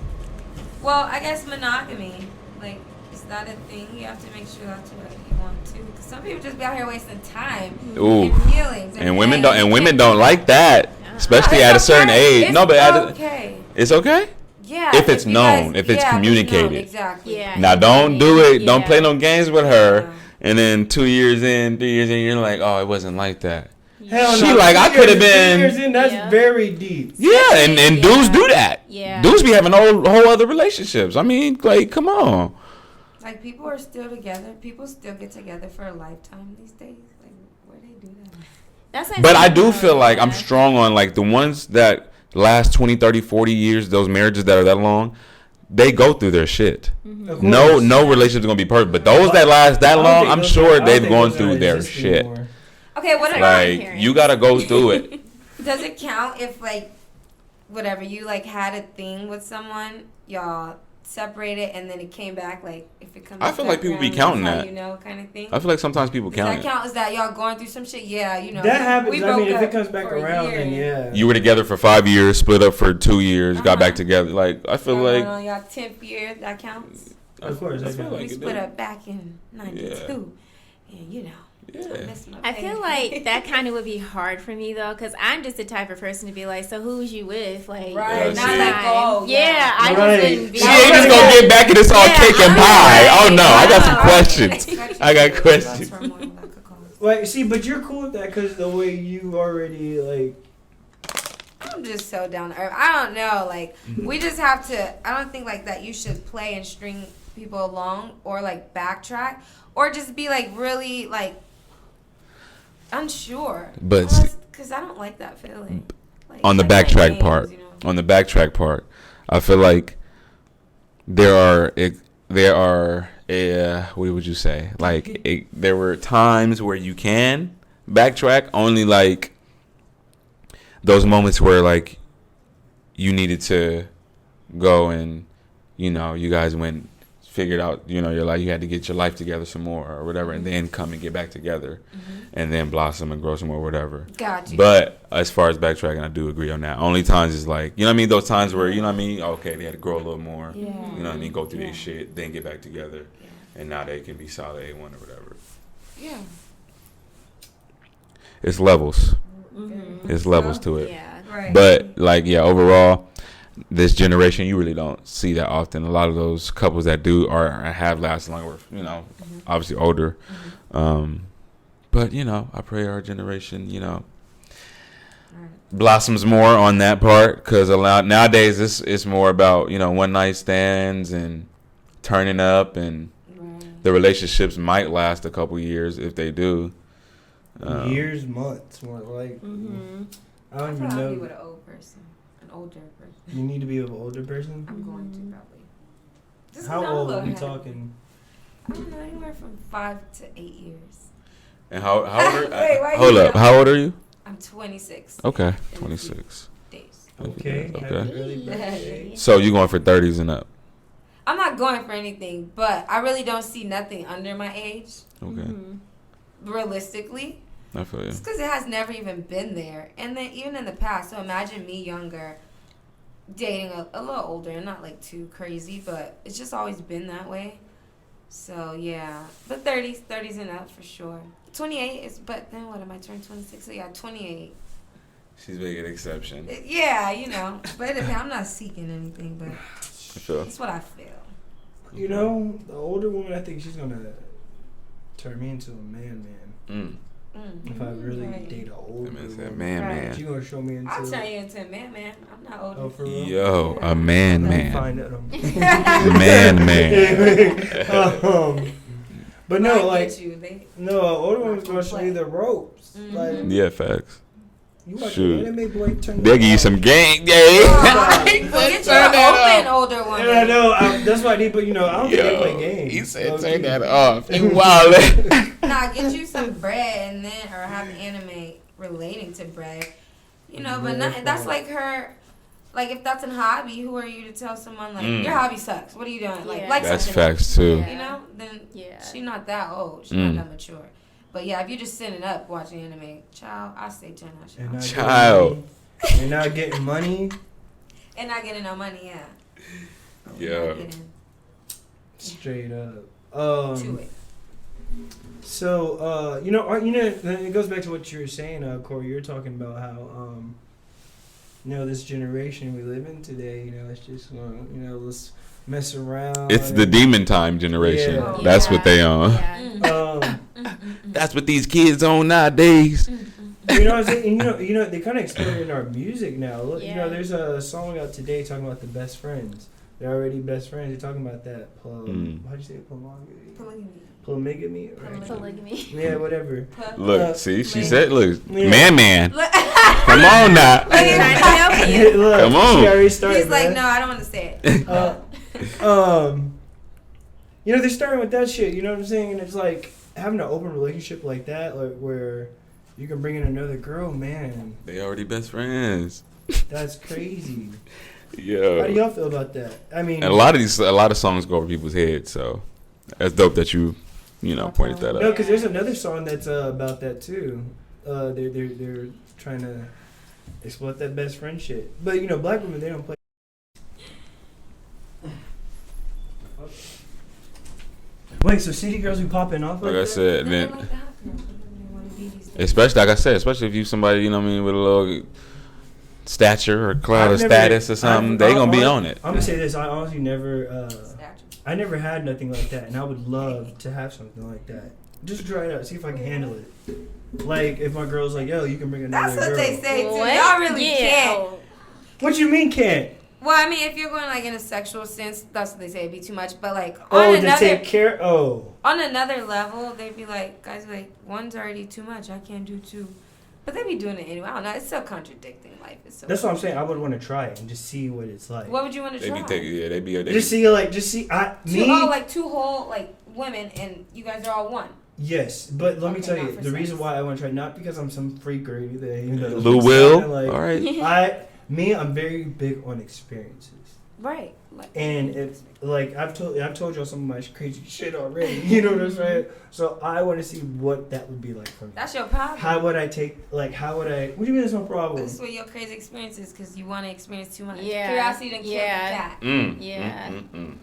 E: Well, I guess monogamy, like, is that a thing? You have to make sure that's what you want to. Because some people just be out here wasting time and feelings.
D: And women don't like that, especially at a certain age.
E: It's
D: no, but
E: okay.
D: It's okay.
E: Yeah.
D: If it's known, if it's communicated.
E: Exactly.
C: Yeah.
D: Now don't do it. Yeah. Don't play no games with her. And then 2 years in, 3 years in, you're like, oh, it wasn't like that.
B: Hell
D: she
B: no.
D: like, I could have been.
B: 2 years in, that's very deep.
D: Yeah, and dudes do that.
C: Yeah.
D: Dudes be having whole other relationships. I mean, like, come on.
E: Like, people are still together. People still get together for a lifetime these days. Like, where they do that?
D: But I do feel like I'm strong on, like, the ones that last 20, 30, 40 years, those marriages that are that long, they go through their shit. Mm-hmm. No relationship's going to be perfect. But those that last that long, I'm sure they've gone through their shit.
B: Anymore.
E: Okay, what about
D: like, you got to go through it.
E: Does it count if, like, whatever, you, like, had a thing with someone, y'all separated, and then it came back, like, if it comes back
D: I feel like people be counting that.
E: You know, kind of thing?
D: I feel like sometimes people count it.
E: Does that count? Is that y'all going through some shit? Yeah, you know.
B: That happens.
E: We
B: I mean,
E: broke
B: if it comes back
E: for
B: around, then yeah.
D: You were together for 5 years, split up for 2 years, got back together. Like, I feel like.
E: On y'all 10th year, that counts?
B: Of course.
D: I feel like
E: we split up back in 92. Yeah. And, you know.
D: Yeah.
C: I feel like that kind of would be hard for me though, because I'm just the type of person to be like, so who was you with? Like,
E: Right,
D: not
E: let go.
C: Yeah, I
B: Right.
C: just wouldn't be.
D: She ain't just gonna get back and it's all cake and pie. Oh no, I got some
C: Wow.
D: questions. I got questions.
B: Like, see, but you're cool with that because the way you already like.
E: I'm just so down to earth. I don't know. Like, we just have to. I don't think like that. You should play and string people along, or like backtrack, or just be like really like unsure.
D: But
E: because I don't like that feeling. Like,
D: on the
E: I play
D: backtrack
E: games,
D: part,
E: you know?
D: on the backtrack part, I feel like there are what would you say? Like there were times where you can backtrack, only like those moments where like you needed to go and you guys went figured out you're like you had to get your life together some more or whatever, and then come and get back together, and then blossom and grow some more, whatever.
E: Gotcha.
D: But as far as backtracking, I do agree on that. Only times is like those times where okay, they had to grow a little more.
E: Yeah.
D: Go through their shit, then get back together, and now they can be solid A1 or whatever.
E: Yeah.
D: It's levels.
C: Mm-hmm.
D: It's levels to it.
C: Yeah.
E: Right.
D: But overall, this generation you really don't see that often. A lot of those couples that do have lasted longer, obviously older. But I pray our generation, blossoms more on that part, because nowadays it's more about one night stands and turning up, and the relationships might last a couple years if they do.
B: Years, months, more like. I don't even know.
E: Be with an old person, an older person.
B: You need to be with an older person.
E: I'm going to probably. Just
B: How
E: 'cause I'm a
B: old
E: little
B: are we
E: ahead.
B: talking?
E: I don't know, anywhere from 5 to 8 years.
D: And how old are
E: Wait, why
D: hold
E: you
D: up,
E: know?
D: how old are you?
E: I'm 26.
D: Okay, 26.
E: Days.
B: Okay.
D: Okay.
B: Happy early birthday.
D: So you going for 30s and up?
E: I'm not going for anything, but I really don't see nothing under my age,
D: Okay,
E: realistically.
D: I feel you.
E: It's because it has never even been there. And then even in the past, so imagine me younger, dating a little older, and not like too crazy, but it's just always been that way. So yeah, but 30s and up for sure. 28 is, but then what, am I turning 26? So yeah, 28.
D: She's making an exception.
E: Yeah, but I'm not seeking anything, but
D: I feel.
E: that's what I feel.
B: The older woman, I think she's gonna turn me into a man. If I really date an older
D: That man said,
B: woman,
D: man.
B: she gonna show me into.
E: I'll turn you into a man. I'm not old.
B: Oh, for real?
D: Yo, a man.
B: Find out.
D: Man.
B: But no,
E: I
B: like
E: get you. They,
B: no, an older woman's gonna show you the ropes. Like
D: Yeah, facts.
B: you watch
D: Shoot.
B: an anime boy turn.
D: They'll give you some gang.
E: well, get you an open older one.
B: And I know that's why I need, but I don't think they play games.
D: He said
B: Okay.
D: turn that off. You wild.
E: Nah, get you some bread and then, or have anime relating to bread. But not, that's like her. Like, if that's a hobby, who are you to tell someone, like, your hobby sucks? What are you doing? Like,
C: Yeah.
E: like
D: That's
E: something.
D: facts too.
E: Then
C: Yeah.
E: she's not that old. She's not that mature. But yeah, if you're just sitting up watching anime, child, I say turn that shit
B: And
E: off.
B: not
D: Child.
B: and not getting money.
E: And not getting no money, yeah.
D: Yeah.
E: Not getting
B: Straight up.
E: to it.
B: So, it goes back to what you were saying, Cory. You're talking about how, this generation we live in today, it's just, let's mess around.
D: It's the demon time generation.
B: Yeah.
D: That's what they on.
C: Yeah.
D: That's what these kids on nowadays.
B: You know what I'm saying? They kind of explode in our music now. Look,
C: Yeah.
B: there's a song out today talking about the best friends. They're already best friends. They're talking about that. How'd you say it? Polygamy? Right?
C: Polygamy.
B: Yeah, whatever.
D: Look, see, she said, look,
B: Yeah.
D: man. Come on now.
C: Trying to help you.
B: Look,
D: Come on.
B: She already started.
E: He's like,
B: man.
E: no, I don't want to say it.
B: They're starting with that shit. You know what I'm saying? And it's like having an open relationship like that, like where you can bring in another girl, man.
D: They already best friends.
B: That's crazy. How do
D: Yeah.
B: y'all feel about that? I mean,
D: And a lot of songs go over people's heads, so that's dope that you pointed that
B: no,
D: out.
B: because there's another song that's about that too. They're trying to exploit that best friend shit. But black women, they don't play. Wait, so city girls be popping off like
D: Like I
B: that?
D: said,
E: No,
D: then
E: like that.
D: Especially, like I said, especially if you somebody, you know what I mean, with a little stature or cloud of status or something, they gonna be on it.
B: I'm gonna say this: I honestly never, I never had nothing like that, and I would love to have something like that. Just try it out, see if I can handle it. Like if my girl's like, "Yo, you can bring another girl."
E: That's what they say too. Y'all really can't.
B: What you mean can't?
E: Well, I mean, if you're going like in a sexual sense, that's what they say. It'd be too much. But like
B: on another, to take care. On
E: another level, they'd be like, guys, like one's already too much. I can't do two. But they be doing it anyway. I don't know. It's so contradicting. Life is so.
B: That's what I'm saying. I would want to try it and just see what it's like.
E: What would you want to try?
D: They be
B: just see
E: two whole like women, and you guys are all one.
B: Yes, but let me tell you, the reason why I want to try, not because I'm some freak or anything. You know,
D: Lou Will.
B: Like, all right. I'm very big on experiences.
E: Right.
B: And if I've told y'all some of my crazy shit already. You know what I'm saying? So I want to see what that would be like for me.
E: That's your problem.
B: How would I? What do you mean that's no problem?
E: This is what your crazy experience is because you want to experience too much.
C: Yeah.
E: Curiosity done killed the cat.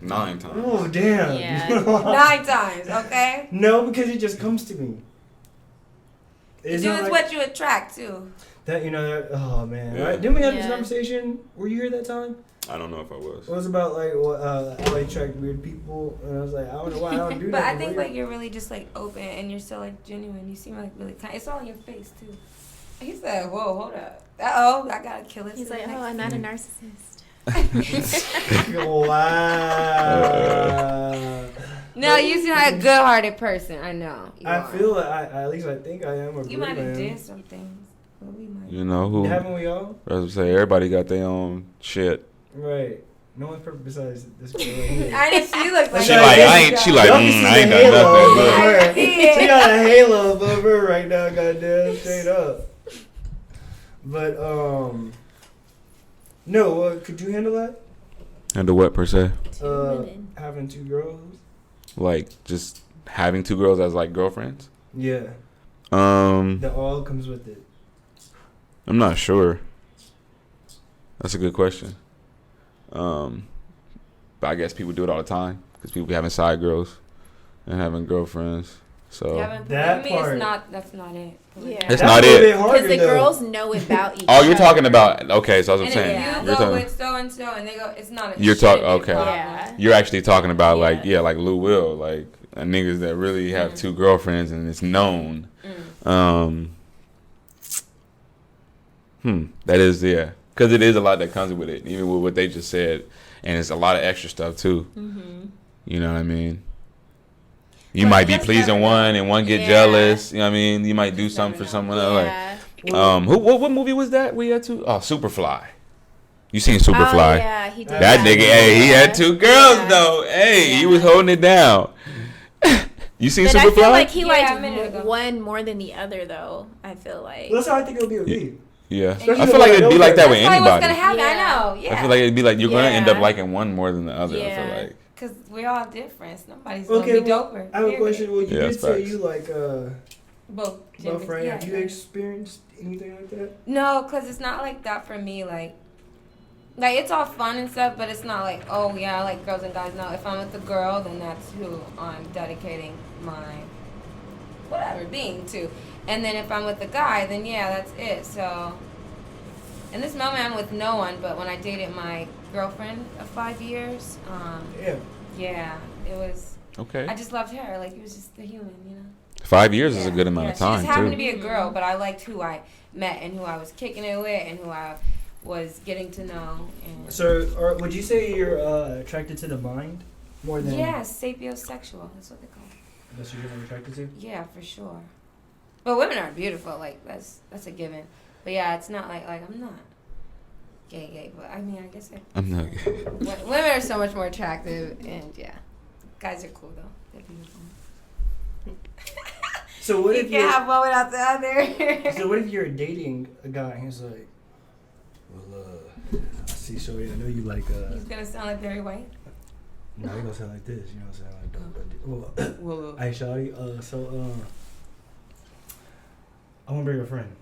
D: 9 times.
B: Oh damn.
C: Yeah.
E: 9 times. Okay.
B: No, because it just comes to me.
E: It's what you attract to.
B: That oh man.
D: Yeah.
B: Right? Didn't we have this conversation? Were you here that time?
D: I don't know if I was.
B: It was about how I attract weird people, and I was like, I don't know why I don't do that.
E: But I think like you're really just like open and you're so like genuine. You seem like really kind. It's all in your face too. He said, "Whoa, hold up. I gotta kill it."
C: He's like, "Oh, I'm not a narcissist."
B: Wow.
E: No, you seem like a good-hearted person. I know.
B: I feel like at least I think I am.
E: You might have did some things. But we might.
D: You know who?
B: Haven't we all?
D: I was gonna say everybody got their own shit.
B: Right. No one's perfect besides this girl right here.
E: I know she looks like.
D: She ain't done nothing.
B: She got a halo above her right now. Goddamn, straight up. But no. Could you handle that?
D: Handle what per se?
B: Having 2 girls.
D: Like just having 2 girls as like girlfriends.
B: Yeah. That all comes with it.
D: I'm not sure. That's a good question. But I guess people do it all the time because people be having side girls and having girlfriends. So
B: that part,
E: that's not it.
C: Yeah,
D: that's not it.
C: Because the girls know about each other.
D: Oh, you're talking about so that's what I'm saying.
E: If you go with so and so, and they go, it's not.
D: You're talking okay.
C: Yeah.
D: You're actually talking about like Lou Will, like niggas that really have 2 girlfriends and it's known. That is because it is a lot that comes with it, even with what they just said, and it's a lot of extra stuff too. Mm-hmm. You know what I mean? You might be pleasing one and one get jealous. You know what I mean? You might do something for someone else. Like, what movie was that we had to? Oh, Superfly. You seen Superfly?
C: Oh, yeah, he did.
D: That nigga, he had 2 girls though. Hey, he was holding it down. You seen Superfly?
C: I feel like he liked one more than the other though. I feel like.
B: That's how I think it'll be with me.
D: Yeah, I feel like it'd be like that with anybody.
E: What's gonna happen? I know. Yeah.
D: I feel like it'd be like you're gonna end up liking one more than the other.
C: Yeah.
D: I feel like.
E: Because we're all different. Nobody's gonna be doper.
B: I have a question. Well, you did say
D: facts.
B: you like
E: both.
B: Right? Have you experienced anything like that?
E: No, because it's not like that for me. Like it's all fun and stuff, but it's not like, oh yeah, I like girls and guys. No, if I'm with a girl, then that's who I'm dedicating my being to. And then if I'm with a guy, then that's it. So in this moment, I'm with no one. But when I dated my girlfriend of 5 years, it was
D: okay.
E: I just loved her. Like it was just the human,
D: 5 years is a good amount of time
E: she just happened
D: too.
E: to be a girl, but I liked who I met and who I was kicking it with and who I was getting to know. And
B: so, would you say you're attracted to the mind more than?
E: Yeah, sapiosexual. That's what they call it.
B: That's what you're attracted to?
E: Yeah, for sure. But women are beautiful. Like that's a given. But yeah, it's not like I'm not gay. But I mean, I guess
D: I'm not gay.
E: Women are so much more attractive, and guys are cool though. They're beautiful.
B: So what if you
E: can't have one without the other?
B: So what if you're dating a guy and he's like, well, I see, Shorty, I know you like.
E: He's gonna sound like Barry White.
B: No, he's gonna sound like this. You know what I'm saying? Like, well, hey, Shorty, I want to bring a friend.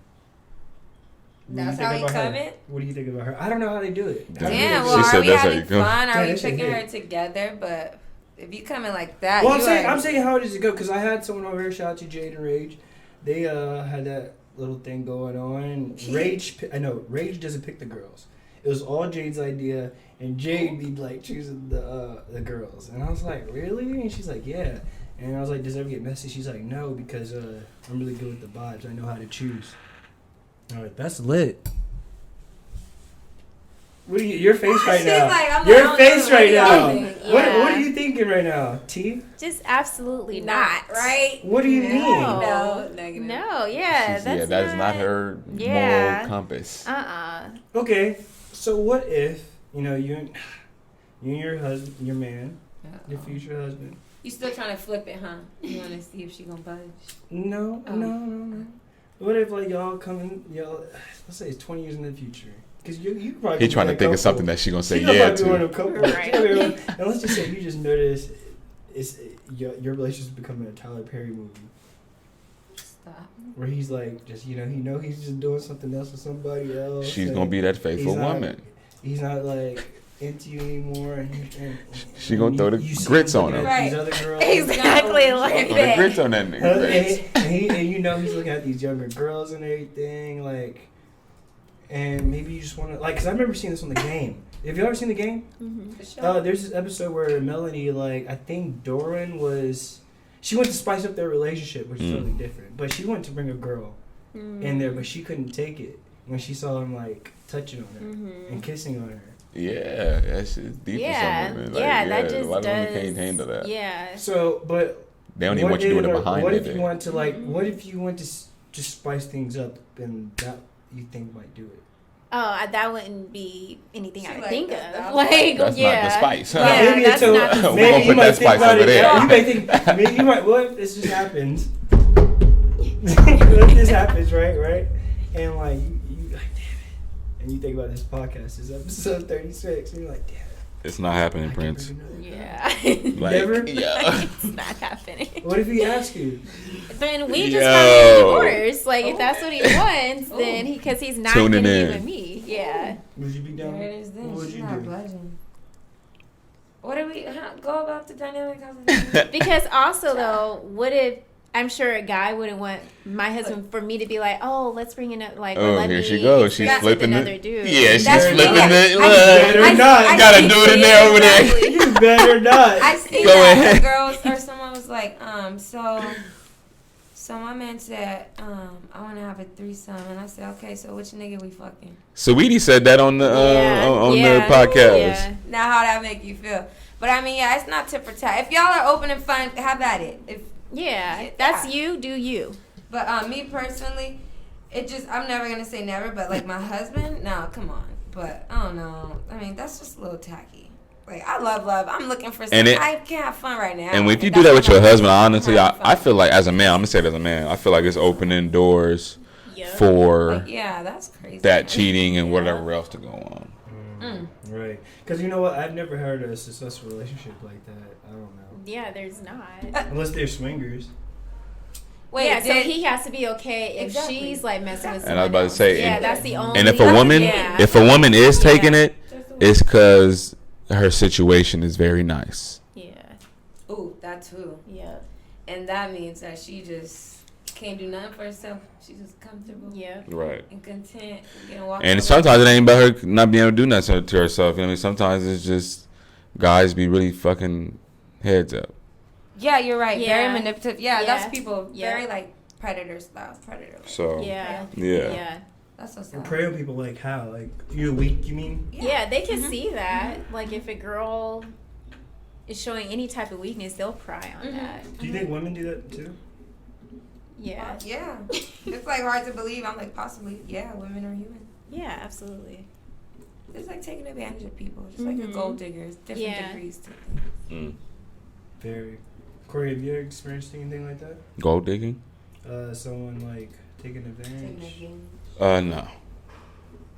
E: That's how you come in?
B: What do you think about her? I don't know how they do it.
E: Damn, well, are we having fun? Are we picking her together? But if you come in like that,
B: well, I'm saying how does it go? Because I had someone over here, shout out to Jade and Rage. they had that little thing going on. Rage doesn't pick the girls. It was all Jade's idea, and Jade be like choosing the girls. And I was like, really? And she's like, yeah. And I was like, does it ever get messy? She's like, no, because I'm really good with the vibes. I know how to choose. All right, that's lit. What are your face right now?
E: Like,
B: your face right now.
C: Yeah.
B: What are you thinking right now, T?
C: Just absolutely not.
E: Right?
B: What do you mean?
E: No, negative.
C: No, yeah,
D: That is not her moral compass.
B: Okay, so what if you and your husband, your man, your future husband.
E: You still trying to flip it, huh? You want to see if she gonna budge?
B: No. What if like y'all let's say it's 20 years in the future. Because you probably
D: He trying to think of something that she gonna say
B: yeah
D: to.
C: Right.
B: And let's just say you just notice your relationship becoming a Tyler Perry movie.
E: Stop.
B: Where he's like just he he's just doing something else with somebody else.
D: She's gonna be that faithful woman.
B: He's not like into you anymore, and
D: she gonna throw the grits on him.
E: Right.
B: These other girls.
C: Exactly like
D: Throw the
C: that.
D: grits on that nigga.
B: And he's looking at these younger girls and everything, like. And maybe you just want to, like, because I remember seeing this on The Game. Have you ever seen The Game?
C: Mm-hmm.
B: There's this episode where Melanie, like, I think Doran she went to spice up their relationship, which is totally different. But she wanted to bring a girl in there, but she couldn't take it when she saw him, like, touching on her and kissing on her.
D: Yeah, that's deep for some women. Like,
C: that just
D: a lot
C: does.
D: of women can't handle that.
C: Yeah.
B: So, but
D: they don't even want you doing it behind
B: What
D: it.
B: if you want to, like, what if you want to just spice things up and that you think might do it?
C: Oh, that wouldn't be anything I would
E: like
C: think
E: that.
C: of. Like,
D: That's not the spice. Huh?
C: Yeah,
B: Maybe
C: that's
B: until
C: not the
D: We're gonna
B: you
D: put
B: might
D: that
B: think
D: spice
B: about
D: over
B: it.
D: there.
B: You may think maybe you might. What if this just happens? What if this happens, right? And like you like, damn it. And you think about this podcast, this episode 36, and you're like, damn it.
D: It's not happening,
B: I
D: Prince.
B: can't bring another
C: Yeah.
D: Like,
B: Never?
D: Yeah.
C: It's not happening.
B: What if he asks you?
C: Then we just probably
D: Yo.
C: divorce. Like, if that's what he wants, then because he's not
D: Tuning
C: going to
D: in.
C: be with me. Yeah.
B: Would you be down?
E: There it is then.
B: What would
E: She's
B: you
E: not
B: do?
E: budging. What do we go about the dynamic? How's
C: Because also, though, what if, I'm sure a guy wouldn't want my husband for me to be like, oh, let's bring in like, or
D: Oh,
C: let
D: here
C: me
D: she goes. She's
C: express with
D: flipping
C: another
D: it.
C: dude.
D: Yeah, she's
E: That's
D: flipping
E: me.
D: it.
B: Better
E: I-
B: not.
E: I-
D: Gotta do it in there over there.
C: Exactly.
B: You better not.
E: I see
D: Go
E: that
D: ahead.
E: the girls or someone was like, so my man said, I want to have a threesome, and I said, okay, so which nigga we fucking?
D: Saweetie said that on the on the podcast.
C: Yeah.
E: Now how that make you feel? But I mean, yeah, it's not tit for tat. If y'all are open and fun, have at it.
C: Yeah, that's you, do you.
E: But me personally, I'm never gonna say never, but like my husband, no, come on. But I don't know. I mean, that's just a little tacky. Like, I love. I'm looking for something. I can't have fun right now.
D: And if you do that with your husband, honestly, I feel like as a man, I'm gonna say it as a man, I feel like it's opening doors for
E: like, yeah, that's crazy.
D: that cheating and whatever else to go on.
B: Right. Because you know what? I've never heard of a successful relationship like that. I don't know.
C: Yeah, there's not.
B: Unless they're swingers.
E: Wait,
C: yeah, so he has to be okay if
E: Exactly.
C: she's like messing with someone
D: And I was about to
C: else.
D: say,
C: yeah,
D: and-
C: that's the only.
D: And if a woman is taking it, it's because her situation is very nice.
C: Yeah.
E: Ooh, that too.
C: Yeah.
E: And that means that she just can't do nothing for herself. She's just comfortable.
C: Yeah.
D: Right.
E: And content. And walk
D: And
E: away.
D: sometimes it ain't about her not being able to do nothing to herself. You know what I mean? Sometimes it's just guys be really fucking heads up.
E: Yeah, you're right.
C: Yeah.
E: Very manipulative. Yeah,
C: Yeah.
E: that's people.
C: Yeah.
E: Very like predator style. Predator.
D: So
C: Yeah.
D: yeah.
C: Yeah.
E: That's so sad.
B: And prey on people like how? Like, you're weak, you mean?
C: Yeah, they can see that. Like, if a girl is showing any type of weakness, they'll pry on that.
B: Do you think women do that too?
C: Yeah.
E: Yeah. It's like hard to believe. I'm like, possibly. Yeah, women are human.
C: Yeah, absolutely.
E: It's like taking advantage of people. Just like a gold digger. It's different
C: Yeah.
E: degrees to things.
B: Very. Corey, have you ever experienced anything like that?
D: Gold digging?
B: Someone like taking advantage?
E: Taking advantage.
D: No.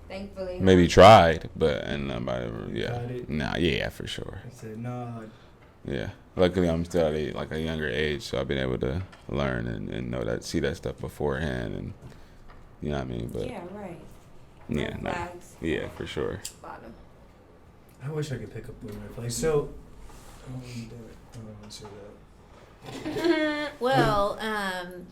E: Thankfully.
D: Maybe tried, but and nobody. Yeah.
B: Got it.
D: Nah. Yeah, for sure.
B: I said, nah.
D: Yeah. Luckily, I'm still at a younger age, so I've been able to learn and know that, see that stuff beforehand, and you know what I mean. But
E: Yeah, right.
D: yeah,
E: Red
D: nah.
E: flags.
D: Yeah, for sure.
E: Bottom.
B: I wish I could pick up women. Like, so. I don't want to say that.
C: Well,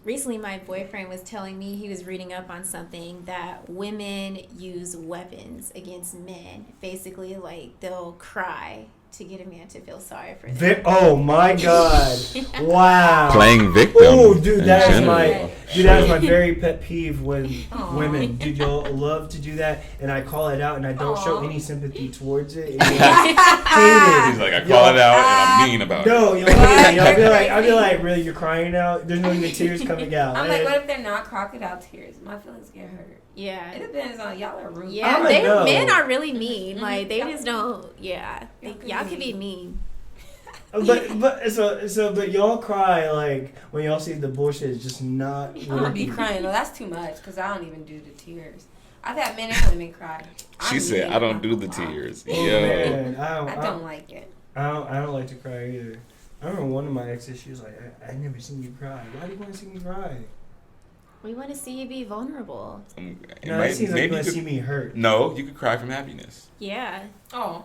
C: recently my boyfriend was telling me he was reading up on something that women use weapons against men. Basically, like they'll cry to get a man to feel sorry for them.
B: Oh my God! Wow.
D: Playing victim.
B: Oh, dude, that is
D: general.
B: my very pet peeve with women. Dude, you'll love to do that, and I call it out, and I don't show any sympathy towards it. And hate it.
D: He's like, I call it out, and I'm mean about it.
B: No, I'll be like, really, you're crying out? There's no even tears coming out.
E: I'm like, what if they're not crocodile tears? My feelings get hurt.
C: Yeah.
E: It depends on y'all are rude.
C: Yeah, men are really mean. Like they just don't. Yeah, y'all can be mean.
B: But y'all cry like when y'all see the bullshit is just not.
E: I'm gonna be crying. No, that's too much because I don't even do the tears. I've had men and women cry.
D: She said, "I don't do the tears."
B: Oh, man.
E: I don't like it.
B: I don't like to cry either. I remember one of my exes. She was like, "I never seen you cry. Why do you want to see me cry?"
C: We want to see you be vulnerable.
B: It seems like you want to see me hurt.
D: No, you could cry from happiness.
C: Yeah.
E: Oh,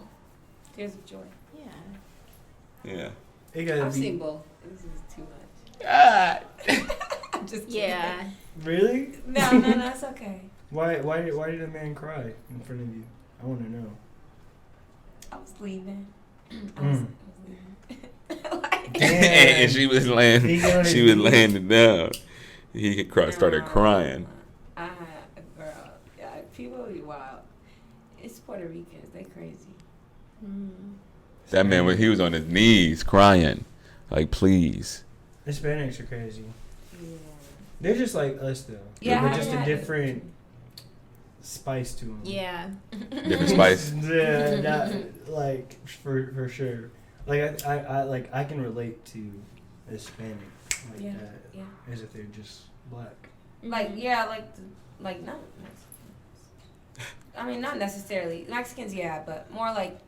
E: tears of joy.
C: Yeah.
D: Yeah.
E: I've seen both. This is too much. I'm just kidding.
C: Yeah.
B: Really?
E: No, it's okay.
B: Why did a man cry in front of you? I want to know.
E: I was leaving.
D: And she was laying. She was laying it down. He started crying.
E: I had a girl. Yeah, people be wild. It's Puerto Ricans. They crazy.
D: That man, he was on his knees crying, like, please.
B: Hispanics are crazy.
E: Yeah.
B: They're just like us, though.
E: Yeah,
B: But just a different spice to them.
C: Yeah.
D: Different spice.
B: Yeah, that, like for sure. Like I can relate to Hispanic like that.
E: Yeah.
B: As if they're just black.
E: Like no. I mean, not necessarily Mexicans, but more like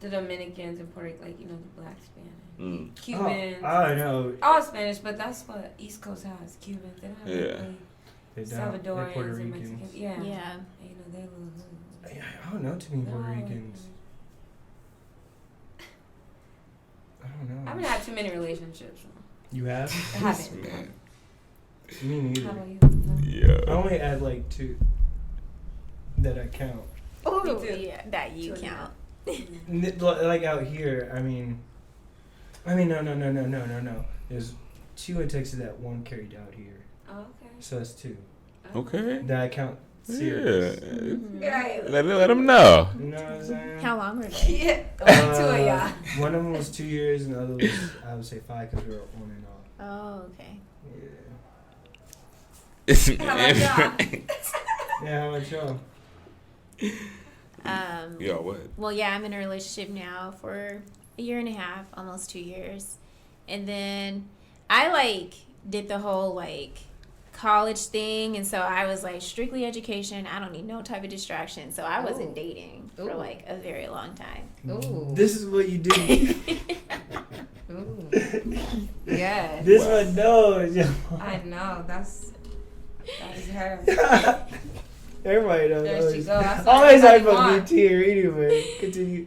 E: the Dominicans and Puerto Rico, like the black Spanish, Cubans.
B: Oh, I know.
E: All Spanish, but that's what East Coast has. Cubans, they don't have
B: They don't.
E: Salvadorians
B: Puerto
E: and
B: Ricans.
E: Mexicans. Yeah.
C: Yeah.
E: They're a little.
B: I don't know too many Puerto Ricans. I don't know.
E: I haven't had too many relationships.
B: You have?
E: I haven't.
D: Man.
B: Me neither.
E: How about you? No.
D: Yeah.
B: I only had like 2 that I count.
C: Oh, yeah, that you count.
B: Like out here, I mean, no. There's 2 in Texas that 1 carried out here.
E: Oh, okay.
B: So that's 2.
D: Okay.
B: That I count serious.
D: Yeah. Let him know.
B: You know what I'm saying?
C: How long were they?
E: Yeah. 2 of y'all.
B: One of them was 2 years, and the other was, I would say, 5 because we were on and off.
C: Oh, okay.
B: Yeah.
E: How about y'all?
B: Yeah, how about y'all?
D: Yeah, what?
C: Well, yeah, I'm in a relationship now for 1.5 years, almost 2 years. And then I did the whole college thing, and so I was strictly education. I don't need no type of distraction. So I wasn't dating for a very long time.
E: Ooh.
B: This is what you do.
E: Ooh. Yeah.
B: This one knows.
E: I know. That is her.
B: Everybody knows.
E: There she go. That's
B: Always
E: what
B: hype up
E: want.
B: BT or anyway. Continue.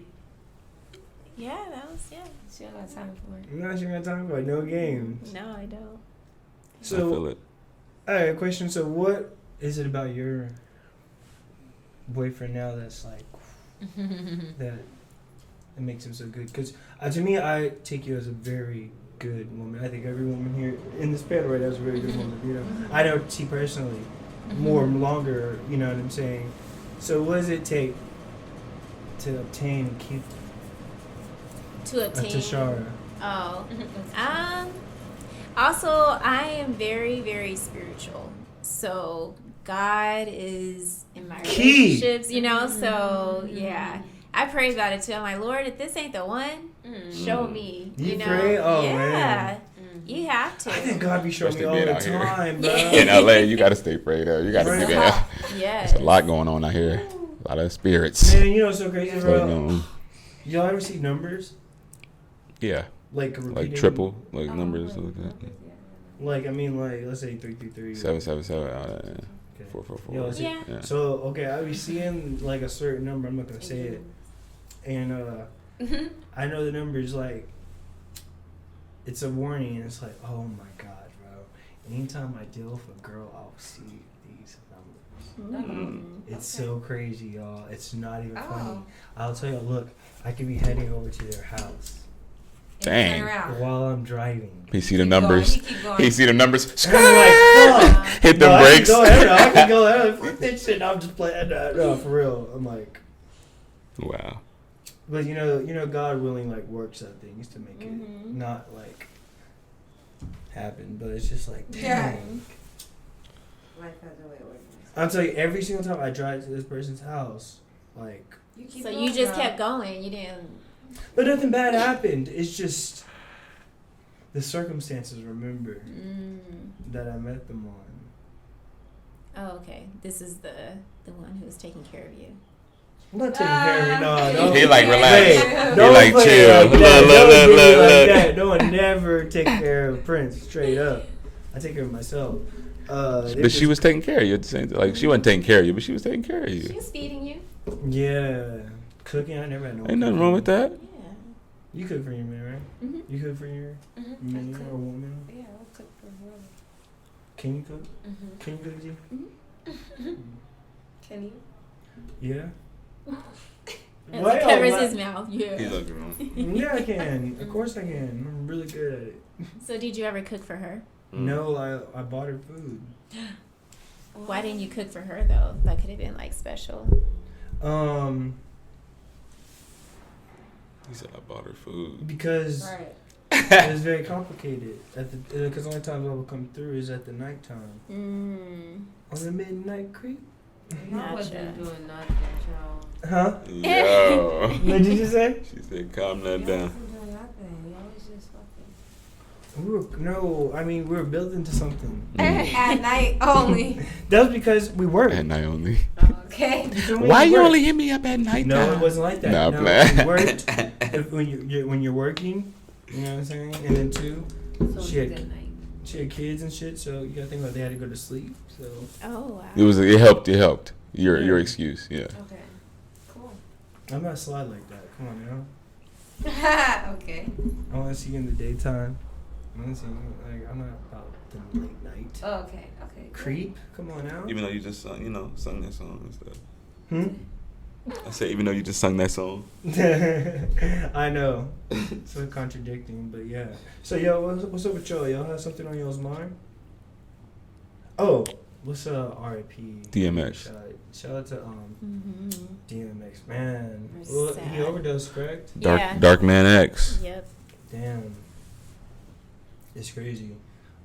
C: Yeah, that was,
E: She don't got time for it.
B: I'm not sure what I'm talking about. No games.
C: No, I don't.
D: I feel it.
B: Alright, question. So, what is it about your boyfriend now that's that it makes him so good? Because to me, I take you as a very good woman. I think every woman here in this panel right now is a very good woman. I know T personally longer. You know what I'm saying? So, what does it take to obtain and keep a Tashara?
C: Oh. Also, I am very, very spiritual. So God is in my relationships, so yeah. I pray about it too. I'm like, Lord, if this ain't the one, show me.
B: You pray? Oh,
C: yeah.
B: man.
C: You have to.
B: I think God be showing me all the time, bro.
D: In LA, you gotta stay prayed up. You gotta do that.
C: Yes.
D: There's a lot going on out here. A lot of spirits.
B: Man, you know what's so crazy, bro?
D: So,
B: y'all ever see numbers?
D: yeah.
B: Like
D: Triple, numbers.
B: Like, I mean, let's say 333.
D: 777. 444.
B: Yo,
C: Yeah.
B: So, okay, I be seeing, a certain number. I'm not going to say it. And I know the number is, it's a warning, and it's like, oh my god, bro. Anytime I deal with a girl, I'll see these numbers. It's so crazy, y'all. It's not even funny. I'll tell you, look, I could be heading over to their house.
D: Dang.
B: While I'm driving.
D: He see the numbers. He see the numbers.
B: And I'm like, fuck.
D: Hit the brakes.
B: I can go ahead. Fuck that shit. I'm just playing. No, for real. I'm like.
D: Wow.
B: But you know, God willing, like, works out things to make it not, like, happen. But it's just like, dang.
E: Life has a way of working.
B: I'll tell you, every single time I drive to this person's house, like.
C: So you just kept going. You didn't.
B: But nothing bad happened. It's just the circumstances, remember, that I met them on.
C: Oh, okay. This is the one who's taking care of you.
B: I'm not taking care of you. No, don't.
D: He like relax.
B: Hey,
D: He like chill. Look.
B: No one never take care of Prince. Straight up. I take care of myself.
D: But she was taking care of you at the same time. Like, she wasn't taking care of you, but she was taking care of you.
C: She was feeding you.
B: Yeah. Cooking, I never had no.
D: Ain't nothing wrong with that.
C: Yeah.
B: You cook for your man, right?
C: Mm-hmm.
B: You cook for your man or woman?
E: Yeah, I'll cook for whoever.
B: Can you cook?
E: Mm-hmm.
B: Can you cook, G?
E: Can you?
B: Yeah.
C: As
B: Why
C: he covers
B: y'all
C: his mouth. Yeah.
D: He's looking wrong.
B: Yeah, I can. Of course I can. I'm really good at it.
C: So did you ever cook for her?
B: No, I bought her food.
C: Why didn't you cook for her though? That could have been like special.
B: He
D: said I bought her food.
B: Because
E: Right.
B: it was very complicated. Because the only times I would come through is at the nighttime. On the midnight creep.
E: I wasn't doing nothing, y'all.
B: Huh?
D: Yo.
B: What did you say?
D: She said, calm that
E: Y'all
D: down.
E: wasn't doing nothing. Y'all was just fucking.
B: We were building to something.
E: At night only.
B: That was because we worked.
D: At night only.
E: Okay.
D: Why you only hit me up at night?
B: No, it wasn't like that.
D: Nah,
B: no,
D: plan.
B: we worked. When you're working, you know what I'm saying? And then two,
E: So
B: she had
E: good night.
B: kids and shit, so you gotta think about they had to go to sleep. So
C: Oh wow.
D: It helped. Your excuse, yeah.
E: Okay. Cool.
B: I'm not slide like that. Come on now.
E: Okay.
B: I want to see you in the daytime. I want to see you, like, I'm not about the late night.
E: Oh, okay. Okay.
B: Creep? Come on now.
D: Even though you just sung that song and stuff.
B: Hmm?
D: I said even though you just sung that song.
B: I know. So contradicting, but yeah. So yo, what's up with y'all? Y'all have something on y'all's mind? Oh, what's R.I.P.
D: DMX.
B: Shout out to DMX, man.
C: We're
B: Well, he
C: sad.
B: overdosed, correct?
C: Yeah.
D: Dark Man X.
C: Yep.
B: Damn. It's crazy.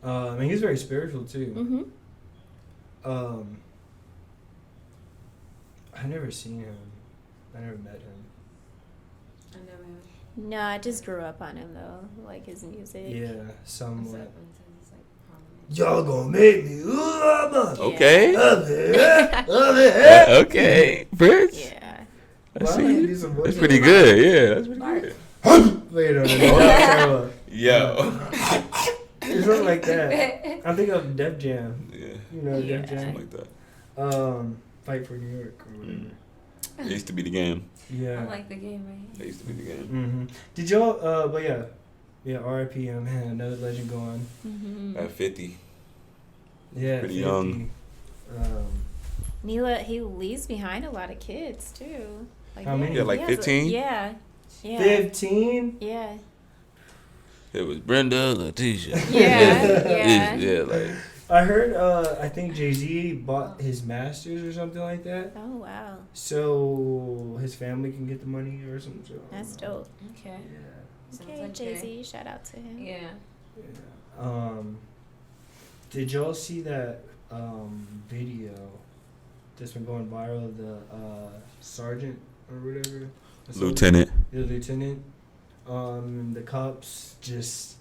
B: I mean, he's very spiritual too. I never seen him. I never met him.
E: I never have.
C: No, I just grew up on him though, like his music.
B: Yeah,
E: What's
B: somewhat.
E: up? It's like prominent.
B: Y'all gonna make me
D: Okay. Okay. Prince.
C: Yeah.
D: I see. That's pretty good. Yeah, that's pretty good.
B: Wait a minute.
D: Yo.
B: It's not like that. I think of Def Jam.
D: Yeah.
B: You know Def
D: Something
B: Jam?
D: like that.
B: Fight for New York or whatever.
D: It used to be the game.
B: Yeah.
E: I like the game right
D: It
E: here.
D: used to be the game.
B: Mm-hmm. Did y'all? But yeah. Yeah, R.I.P. Man, another legend gone.
D: At 50.
B: Yeah,
D: Pretty
B: 50.
D: young.
C: He leaves behind a lot of kids too. Like,
B: How many?
D: Yeah, like
C: he has a-
D: 15?
C: Yeah.
B: 15?
C: Yeah.
D: It was Brenda, Letitia.
C: Yeah.
D: Yeah, like.
B: I heard, I think Jay-Z bought his masters or something like that.
C: Oh wow.
B: So his family can get the money or something. So,
C: That's dope.
E: Okay.
B: Yeah.
E: Sounds
C: Okay,
E: like
C: Jay-Z, shout out to him.
E: Yeah.
B: Yeah. Did y'all see that video that's been going viral of the sergeant or whatever?
D: Lieutenant.
B: The lieutenant. The cops just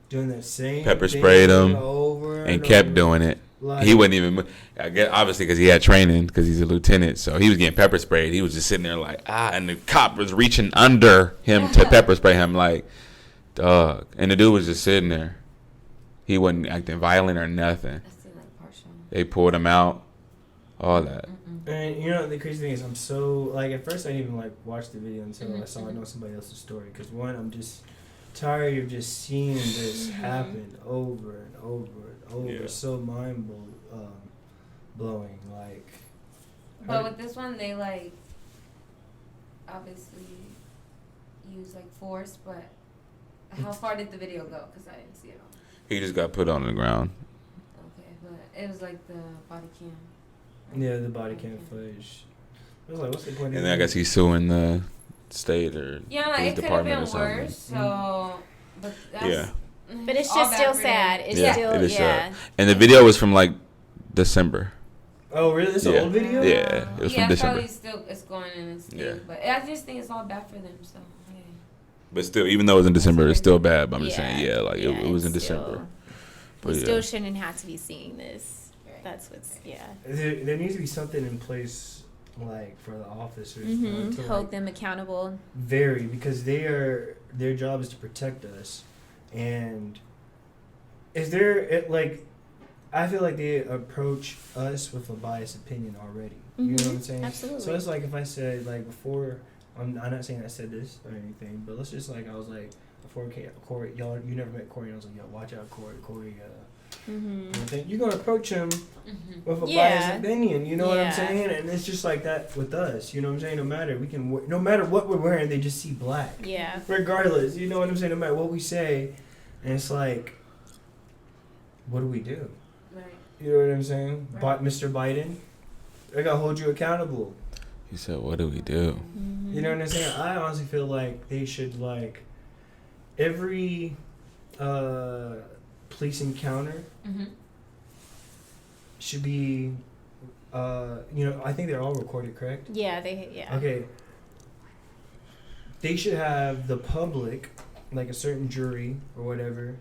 B: doing that same
D: Pepper
B: thing
D: sprayed him
B: over
D: And kept
B: over.
D: doing it.
B: Like,
D: He wouldn't even. I guess obviously because he had training because he's a lieutenant, so he was getting pepper sprayed. He was just sitting there like and the cop was reaching under him to pepper spray him like, dog. And the dude was just sitting there. He wasn't acting violent or nothing.
E: I still like partial.
D: They pulled him out, all that.
B: And you know the crazy thing is, I'm so like at first I didn't even like watch the video until I know somebody else's story. Because one, I'm just tired of just seeing this happen over and over and over.
D: Yeah.
B: So mind blowing. Like,
E: But with this one, they like obviously use like force. But how far did the video go? Because I didn't see it all.
D: He just got put on the ground.
E: Okay, but it was like the body cam.
B: yeah, the body cam footage. I was like, what's the point?
D: And then I guess he's suing the state or
E: Yeah, like,
D: police
E: it could have
D: department
E: been
D: or something.
E: worse. So, but that's,
D: Yeah.
C: But it's
E: all
C: just
E: bad
C: still
E: for
C: sad.
E: them.
C: It's
D: Yeah,
C: still
D: it is
C: yeah.
D: sad. And the video was from like December.
B: Oh, really? It's an
D: Yeah.
B: old video?
D: Yeah, it was from December.
E: Probably still it's going in its
D: Yeah.
E: But I just think it's all bad for them. So yeah.
D: But still, even though it was in December, it's still bad. But I'm just saying,
C: Yeah.
D: like
C: Yeah,
D: it was in
C: it's still-
D: December.
C: We
D: But yeah.
C: still shouldn't have to be seeing this. That's what's
B: There needs to be something in place, like, for the officers. To,
C: hold
B: like,
C: them accountable.
B: vary, because their job is to protect us. And is there, like, I feel like they approach us with a biased opinion already. You know what I'm saying?
C: Absolutely.
B: So it's like if I said, like, before, I'm not saying I said this or anything, but let's just, like, I was like, before Cory, y'all, you never met Cory, and I was like, yo, watch out, Cory, you're going to approach him with a biased opinion, you know what I'm saying? And it's just like that with us, you know what I'm saying? No matter what we're wearing, they just see black.
C: Yeah.
B: Regardless, you know what I'm saying? No matter what we say, and it's like, what do we do?
E: Right.
B: You know what I'm saying?
E: Right.
B: Mr. Biden, I gotta hold you accountable.
D: He said, "What do we do?"
B: You know what I'm saying? I honestly feel like they should, like, every police encounter should be, I think they're all recorded, correct?
C: Yeah,
B: Okay. They should have the public, like a certain jury or whatever,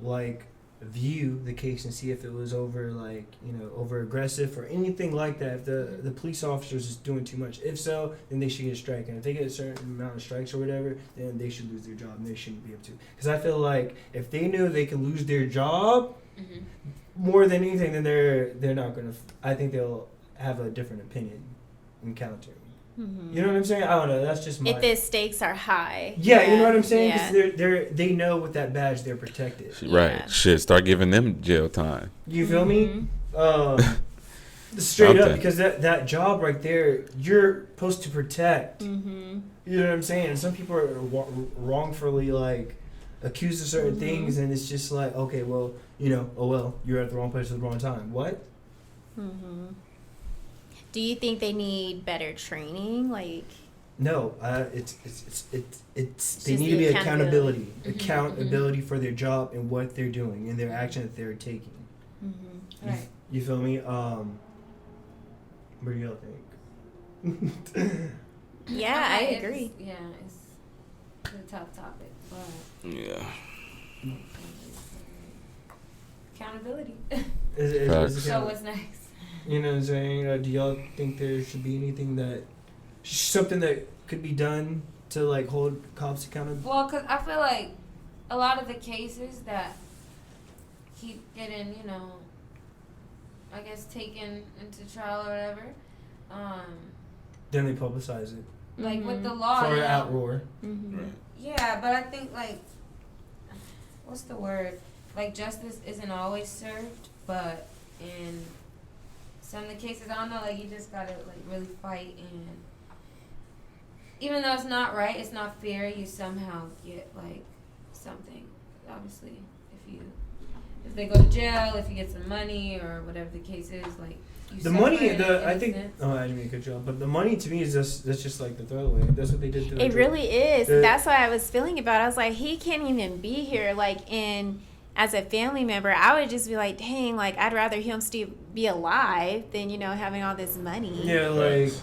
B: like, view the case and see if it was over, like, over aggressive or anything like that. If the police officers is doing too much. If so, then they should get a strike. And if they get a certain amount of strikes or whatever, then they should lose their job and they shouldn't be able to. Because I feel like if they knew they could lose their job more than anything, then they're not going to, I think they'll have a different opinion in countering. You know what I'm saying? I don't know. That's just my.
C: If the stakes are high.
B: Yeah, you know what I'm saying?
C: Yeah.
B: Because they know with that badge they're protected.
D: Right. Shit, start giving them jail time.
B: You feel me? Straight up, because that job right there, you're supposed to protect. You know what I'm saying? And some people are wrongfully, like, accused of certain things, and it's just like, okay, well, you're at the wrong place at the wrong time. What?
C: Do you think they need better training? Like,
B: no, it's they
C: just
B: need to be
C: the
B: accountability for their job and what they're doing and their action that they're taking.
E: Right.
B: You feel me? What do y'all think?
C: yeah, I agree.
E: It's a tough topic, but
D: Yeah.
E: accountability.
B: Is
E: So what's next?
B: You know what I'm saying? Do y'all think there should be something that could be done to, like, hold cops accountable?
E: Well, because I feel like a lot of the cases that keep getting, I guess taken into trial or whatever,
B: Then they publicize it
E: like with the law.
B: for an outroar.
D: Right.
E: Yeah, but I think, like, what's the word? Like, justice isn't always served, but in some of the cases, I don't know, like, you just gotta, like, really fight, and even though it's not right, it's not fair, you somehow get, like, something. Obviously, if they go to jail, if you get some money, or whatever the case is, like, you
B: The
E: suffer
B: money,
E: in
B: I think.
E: innocence.
B: Oh, I didn't mean to cut you off. But the money to me is that's just like the throwaway. That's what they did to.
C: It really is. That's what I was feeling about. I was like, he can't even be here. Like, as a family member, I would just be like, dang, like, I'd rather him still be alive than, having all this money.
B: Yeah, like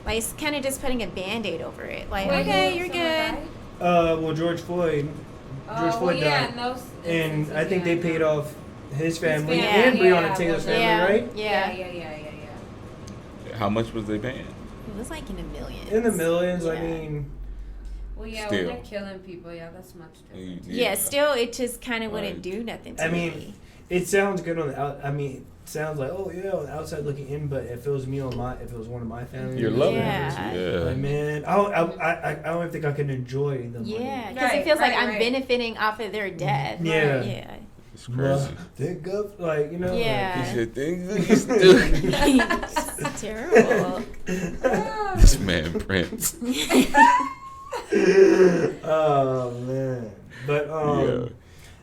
C: it's kind of just putting a Band-Aid over it. Like,
E: Wait,
C: okay, you're
E: someone
C: good.
E: died?
B: well, George Floyd.
E: Well, yeah,
B: died,
E: in those
B: and
E: instances,
B: I think they paid off his family
E: family,
B: and
E: yeah,
B: Breonna Taylor's family,
C: yeah,
B: right?
C: Yeah.
D: How much was they paying?
C: It was like in the millions.
B: In the millions, I
C: Yeah.
B: mean.
E: Well, yeah,
D: Still.
E: when they're killing people, yeah, that's much different.
C: Yeah, still, it just kind of
D: Right.
C: wouldn't do nothing to
B: I mean,
C: me.
B: it sounds good on the out. I mean, it sounds like on the outside looking in, but if it was me if it was one of my family,
D: You're loving
C: Yeah.
D: it. Yeah.
B: like man, I don't think I could enjoy the money.
C: Yeah, because it feels like I'm benefiting off of their death.
B: Yeah.
C: Yeah.
D: It's crazy.
B: Think of like
C: Yeah.
D: You should think this dude.
C: It's terrible.
D: This man Prince.
B: Oh man, but
D: Yeah.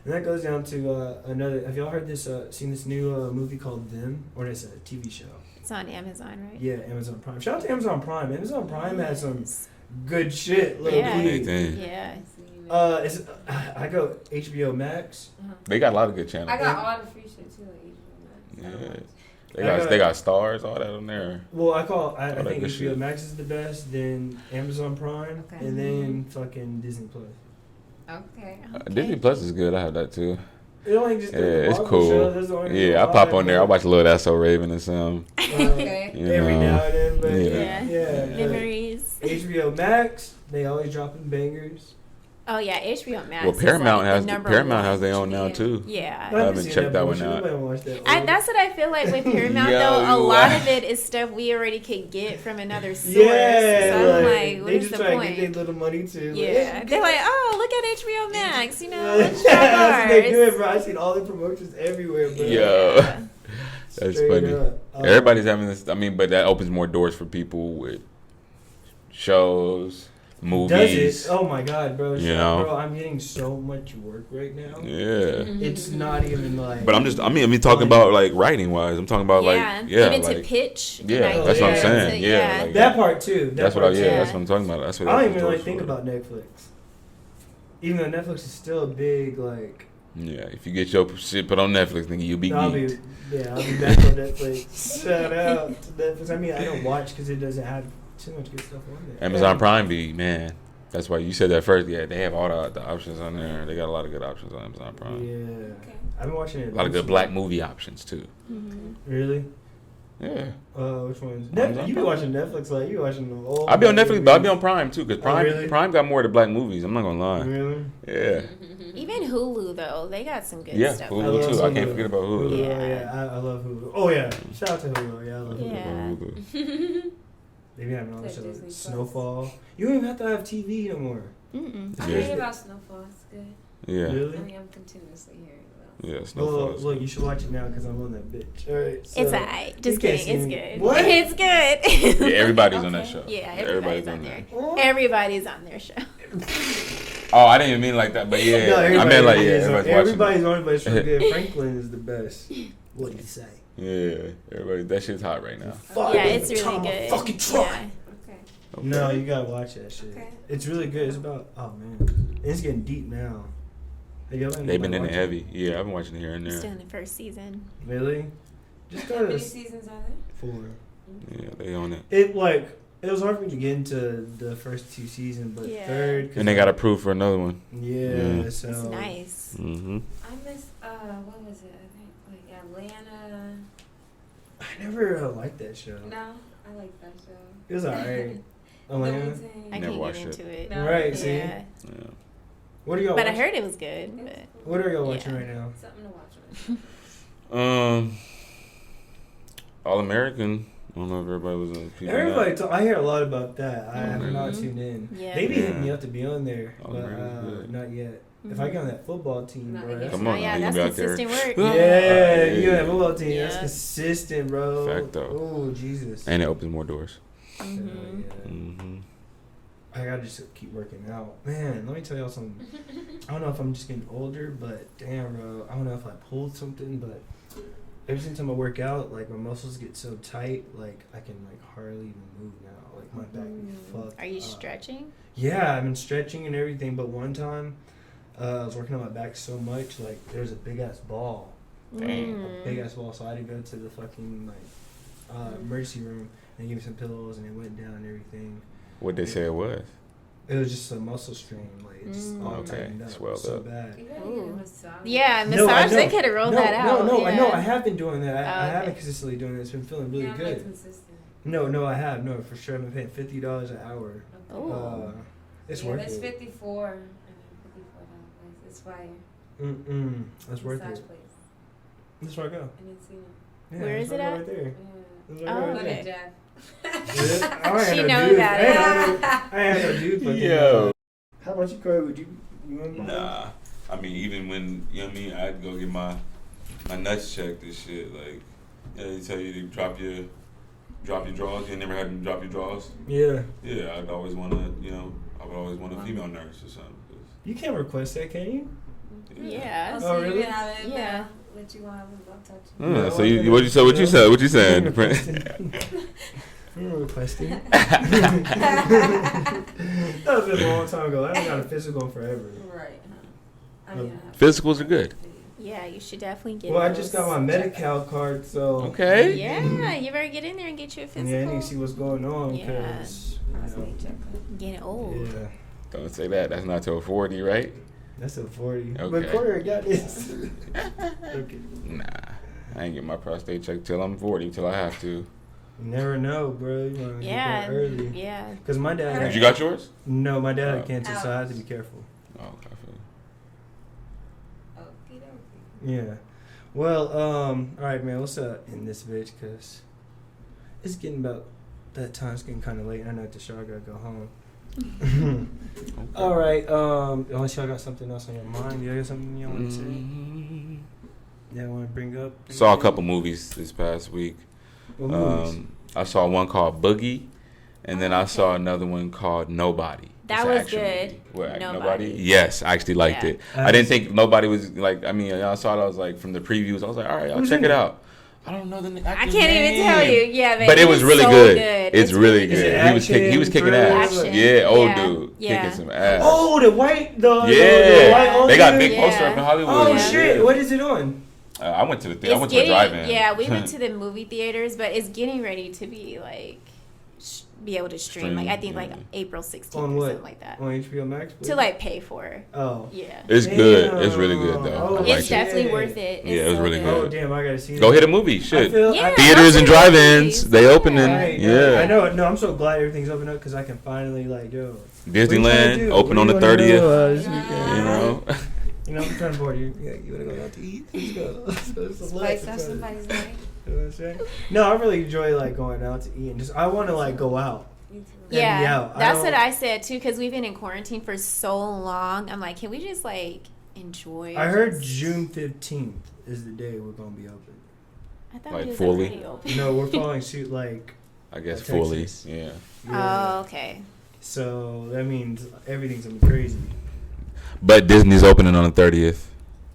B: and that goes down to another. Have y'all heard this? Seen this new movie called Them, or it's a TV show?
C: It's on Amazon, right?
B: Yeah, Amazon Prime. Shout out to Amazon Prime. Amazon Prime has some good shit. Little
C: Yeah.
B: key.
C: Yeah.
B: It's I go HBO Max.
D: They got a lot of good channels.
E: I got all the free shit too. Like,
D: Yeah. They got stars, all that on there.
B: Well, I
D: that
B: think
D: good
B: HBO
D: shit.
B: Max is the best, then Amazon Prime,
E: Okay.
B: and then fucking Disney Plus.
E: Okay.
D: Disney Plus is good. I have that too.
B: It only just
D: Yeah, it's
B: Marvel
D: cool.
B: show, that's the only
D: Yeah, I
B: reason
D: pop
B: why,
D: on there. I
B: but,
D: watch a little That's So Raven and some.
E: Okay.
D: You
B: every
D: know.
B: now and then, but
D: Yeah.
B: yeah.
C: Memories.
B: HBO Max, they always dropping bangers.
C: Oh yeah, HBO Max.
D: Well,
C: is
D: Paramount
C: like
D: has
C: the number
D: Paramount
C: one.
D: has their own now too.
C: Yeah.
D: I haven't
B: seen
D: checked that one
B: bullshit.
D: out.
B: Nobody watched that
C: I,
B: old-
C: that's what I feel like with Paramount
D: Yo,
C: though. A
D: you
C: lot
D: are-
C: of it is stuff we already could get from another source.
B: Yeah,
C: so I'm like, what
B: they
C: is
B: just
C: the
B: try
C: point?
B: to get their little money too.
C: Yeah, they're like, oh, look at HBO Max. You know,
B: Yeah,
C: let's try
B: that's what they do
C: ours.
B: it, bro. I seen all the promotions everywhere, bro.
D: Yo, that's
B: Straight
D: funny.
B: up.
D: Everybody's having this. I mean, but that opens more doors for people with shows, movies.
B: Does it? Oh my god, bro.
D: You know?
B: Bro, I'm getting so much work right now.
D: Yeah.
B: It's not even like.
D: But I'm talking about like writing wise. I'm talking about
C: even
D: like
C: to pitch.
D: yeah,
C: an
D: that's what I'm
C: idea
D: saying.
C: to-
D: Yeah, like
B: that part too.
D: that's what
B: part
D: I
B: too.
D: that's what I'm talking about. That's what
B: I don't
D: opens
B: even really
D: doors
B: think
D: for.
B: about Netflix. Even though Netflix is still a big like.
D: Yeah, if you get your shit put on Netflix, nigga, you'll be
B: I'll
D: geeked.
B: be back on Netflix. Shout out to Netflix. I mean, I don't watch because it doesn't have too much good stuff on there.
D: Amazon Prime be, man. That's why you said that first. Yeah, they have all the options on there. They got a lot of good options on Amazon Prime.
B: Yeah.
E: Okay.
B: I've been watching it.
D: A lot of good black movie options too.
C: Mhm.
B: Really?
D: Yeah.
B: Which ones?
D: Amazon
B: You be
D: Prime.
B: watching Netflix like you watching them old.
D: I'll be on Netflix, but I'll be on Prime too, because Prime
B: really?
D: Prime got more of the black movies. I'm not gonna lie.
B: Really?
D: Yeah.
C: Even Hulu though, they got some good
D: Yeah,
C: stuff.
B: I
D: Hulu
B: love
D: too. I
B: Hulu.
D: can't forget about Hulu.
B: Hulu.
C: Yeah.
B: Oh, yeah. I love Hulu. Oh yeah. Shout out to Hulu. Yeah, I love Hulu.
C: Yeah.
D: Hulu.
B: They be having all this
E: Like
B: shit
E: Disney
B: like
E: Plus.
B: Snowfall. You don't even have to have TV no more.
C: Mm-mm.
E: I
D: Yeah.
E: heard about Snowfall. It's good.
D: Yeah.
B: Really?
E: I mean, I'm continuously hearing about
D: Yeah.
B: Well,
D: Snowfall. is
B: look,
D: good.
B: you should watch it now because I'm on that bitch. All right. So,
C: It's alright. Just
B: you can't
C: kidding. It's
B: see me.
C: good.
B: What?
C: It's good.
D: Yeah, everybody's on that
E: Okay.
D: show.
C: Yeah, everybody's on there.
B: What?
C: Everybody's on their show.
D: Oh, I didn't even mean like that, but yeah,
B: No,
D: I meant like
B: is on-
D: everybody's watching.
B: everybody's on it, but it's so good. Franklin is the best. What do you say?
D: Yeah, everybody. That shit's hot right now.
B: Fuck
C: Yeah,
B: it,
C: it's really
B: Tom,
C: good.
B: Fucking try.
C: Yeah.
E: Okay.
D: Okay.
B: No, you gotta watch that shit.
E: Okay.
B: It's really good. It's about man, it's getting deep now. Have y'all
D: They've been in it
B: watching
D: heavy. Yeah, I've been watching it here and
C: Still
D: there.
C: in the first season.
B: Really? Just
E: How
B: go to
E: many seasons are there?
B: 4.
D: Yeah, they own it.
B: It was hard for me to get into the first 2 seasons, but
C: Yeah.
B: third. 'cause
D: And they got approved for another one.
B: Yeah,
D: Yeah.
B: so
C: It's nice.
D: Mm-hmm.
E: I miss what was it? I think like Atlanta.
B: I never liked that show.
E: No, I like that show.
B: It was alright. Atlanta.
C: I
D: Never
C: can't
D: watched
C: get into it.
E: No.
B: Right, see?
C: Yeah.
D: Yeah.
B: What are y'all
C: But I
B: watching?
C: heard it was good. But
B: What are y'all watching
C: Yeah.
B: right now?
E: Something to watch.
D: All American. I don't know if everybody was on.
B: I hear a lot about that. I have
C: Mhm.
B: not tuned in.
C: Yeah.
B: They be
D: Yeah.
B: hitting me up to be on there,
D: Oh,
B: but
D: man, good.
B: not yet. If I get on that football team,
E: Not
B: bro,
E: yet.
B: that's
D: Come
C: Oh
D: on,
C: yeah,
D: you
C: that's
D: be out there.
C: consistent work.
B: yeah,
D: Yeah.
B: you on that football team, that's
C: Yeah.
B: consistent, bro.
D: Fact, though.
B: Oh Jesus.
D: And it opens more doors.
C: Mhm.
B: Yeah.
D: Mm-hmm.
B: I gotta just keep working out, man. Let me tell y'all something. I don't know if I'm just getting older, but damn, bro, I don't know if I pulled something, but every single time I work out, like my muscles get so tight, like I can like hardly even move now. Like my back be fucked.
C: Are you
B: up.
C: stretching?
B: Yeah, I've been stretching and everything, but one time I was working on my back so much, like there was a big ass ball, a big ass ball, so I had to go to the fucking like emergency room and give me some pillows, and it went down and everything.
D: What they say it was.
B: It was just a muscle strain, like it just all
D: Okay,
B: tightened up
D: swelled
B: so
D: up.
B: bad.
E: You gotta get a
C: Ooh.
E: massage.
C: Yeah,
B: No, I
C: massage. They
B: know.
C: could have rolled
B: no,
C: that out.
B: No,
C: yeah.
B: I know. I have been doing that. I
C: Okay.
B: haven't consistently doing it. It's been feeling really
E: Yeah, I'm
B: good.
E: like consistent.
B: No, I have. No, for sure. I've been paying $50 an hour.
C: Ooh.
B: It's
E: yeah,
B: worth
E: that's
B: it.
E: 54. And then $54. It's fire.
B: That's worth
E: Massage
B: it.
E: place.
B: That's where I go.
E: I didn't see him.
B: Yeah,
C: Where is
B: that's
C: it
B: where I
C: at?
B: go right there.
E: Yeah.
B: That's where I go
C: Oh,
B: right
E: Look
B: there.
E: at Jeff.
B: I ain't
C: She
B: had no
C: knows
B: dude.
C: about
B: I ain't had no dude. Fucking,
D: Yo.
B: How about you, Cory? Would you want to
D: Nah. I mean, even when, you know what I mean, I'd go get my nuts checked and shit. Like, yeah, they tell you to drop your drawers. You never had them drop your drawers?
B: Yeah.
D: Yeah, I'd always want to, you know, I would always want a female nurse or something. 'Cause
B: You can't request that, can you?
C: Yeah.
E: So
B: Oh,
E: you
B: really?
E: can have it.
C: Yeah.
E: What you want? I'll touch it.
D: Yeah, so what you saying?
B: I'm requesting. That was been a long time ago. I haven't got a physical in forever.
E: Right. I mean,
D: Physicals are good.
C: Yeah, you should definitely get
B: Well, I
C: those.
B: just got my Medi-Cal card, so
D: Okay.
C: Yeah, you better get in there and get you a physical.
B: yeah, I need to see what's going on
C: Yeah.
B: because
C: Getting old.
B: yeah,
D: Don't say that. That's not till 40, right?
B: that's a 40.
D: Okay.
B: But Cory got this. Okay.
D: Nah. I ain't get my prostate checked till I'm 40, till I have to.
B: You never know, bro. You want to
C: Yeah.
B: get that early.
C: Yeah.
B: Because my dad.
D: Did you got yours?
B: No, my dad
D: Oh.
B: had cancer, so I had to be careful.
D: Oh, okay. I feel you.
B: Yeah. Well, all right, man. Let's end this bitch because it's getting about that time. It's getting kind of late. I know Tashara gotta go home.
D: Okay.
B: All right. Unless y'all got something else on your mind, y'all got something y'all want to say? Yeah, want to bring up?
D: Saw a couple movies this past week.
B: What movies?
D: I saw one called Boogie, and then I saw another one called Nobody.
C: That
D: It's an
C: was
D: action
C: good.
D: movie. What,
C: Nobody.
D: Nobody? Yes, I actually liked
C: Yeah.
D: it. I didn't think Nobody was like. I mean, I saw it. I was like, from the previews, I was like, all right, I'll
B: Who's
D: check
B: in
D: it
B: it?
D: out. I don't know the
C: I
D: actor's
C: can't even
D: name.
C: tell you. Yeah,
D: But it was really
C: so
D: good. It's really
B: Is it
D: good. He was kicking ass.
C: Action.
D: Yeah, old
C: Yeah.
D: dude
C: Yeah.
D: kicking some ass.
B: Oh, the white, the
D: yeah,
B: white
D: they got
B: dude?
D: big
C: Yeah.
D: poster up in Hollywood.
B: Oh
C: Yeah.
B: shit! What is it on?
D: I went to the
C: It's
D: I went to a
C: getting,
D: drive-in.
C: yeah, we went to the movie theaters, but it's getting ready to be like be able to stream. Like I think like
D: Yeah.
C: April 16th
B: On
C: or
B: what?
C: something like that.
B: On HBO Max?
C: To like pay for.
B: Oh.
C: Yeah.
D: It's good. It's really good though.
B: Oh,
D: I
C: It's
D: liked it.
C: definitely
B: shit.
C: worth it. It's
D: Yeah, it was
C: so
D: really
B: Oh
D: good.
B: damn! I gotta see.
D: Go
B: that.
D: hit a movie. Shit.
C: Yeah.
D: Theaters and
C: go to the
D: drive-ins,
C: movies.
D: they opening.
B: Right,
D: Yeah.
B: I know. No, I'm so glad everything's open up because I can finally like yo.
D: Disneyland open on the
B: What do you
D: 30th.
B: wanna do, this weekend?
D: You know.
B: You know, I'm trying to board you. Yeah, you wanna go out to eat? Let's go. Let's go.
E: Spice up somebody's night.
B: You know what I'm saying? No, I really enjoy like going out to eat and just I want to like go out.
E: Me too.
B: be
C: Yeah,
B: out.
C: that's what
B: don't-
C: I said too. Because we've been in quarantine for so long. I'm like, can we just like enjoy?
B: I heard
C: just-
B: June 15th is the day we're gonna be open.
C: I thought
D: Like
C: it was
D: fully?
C: already open.
B: No, we're following suit like.
D: I guess
B: Texas.
D: fully. Yeah.
B: Yeah.
C: Oh, okay.
B: So that means everything's gonna be crazy.
D: But Disney's opening on the 30th.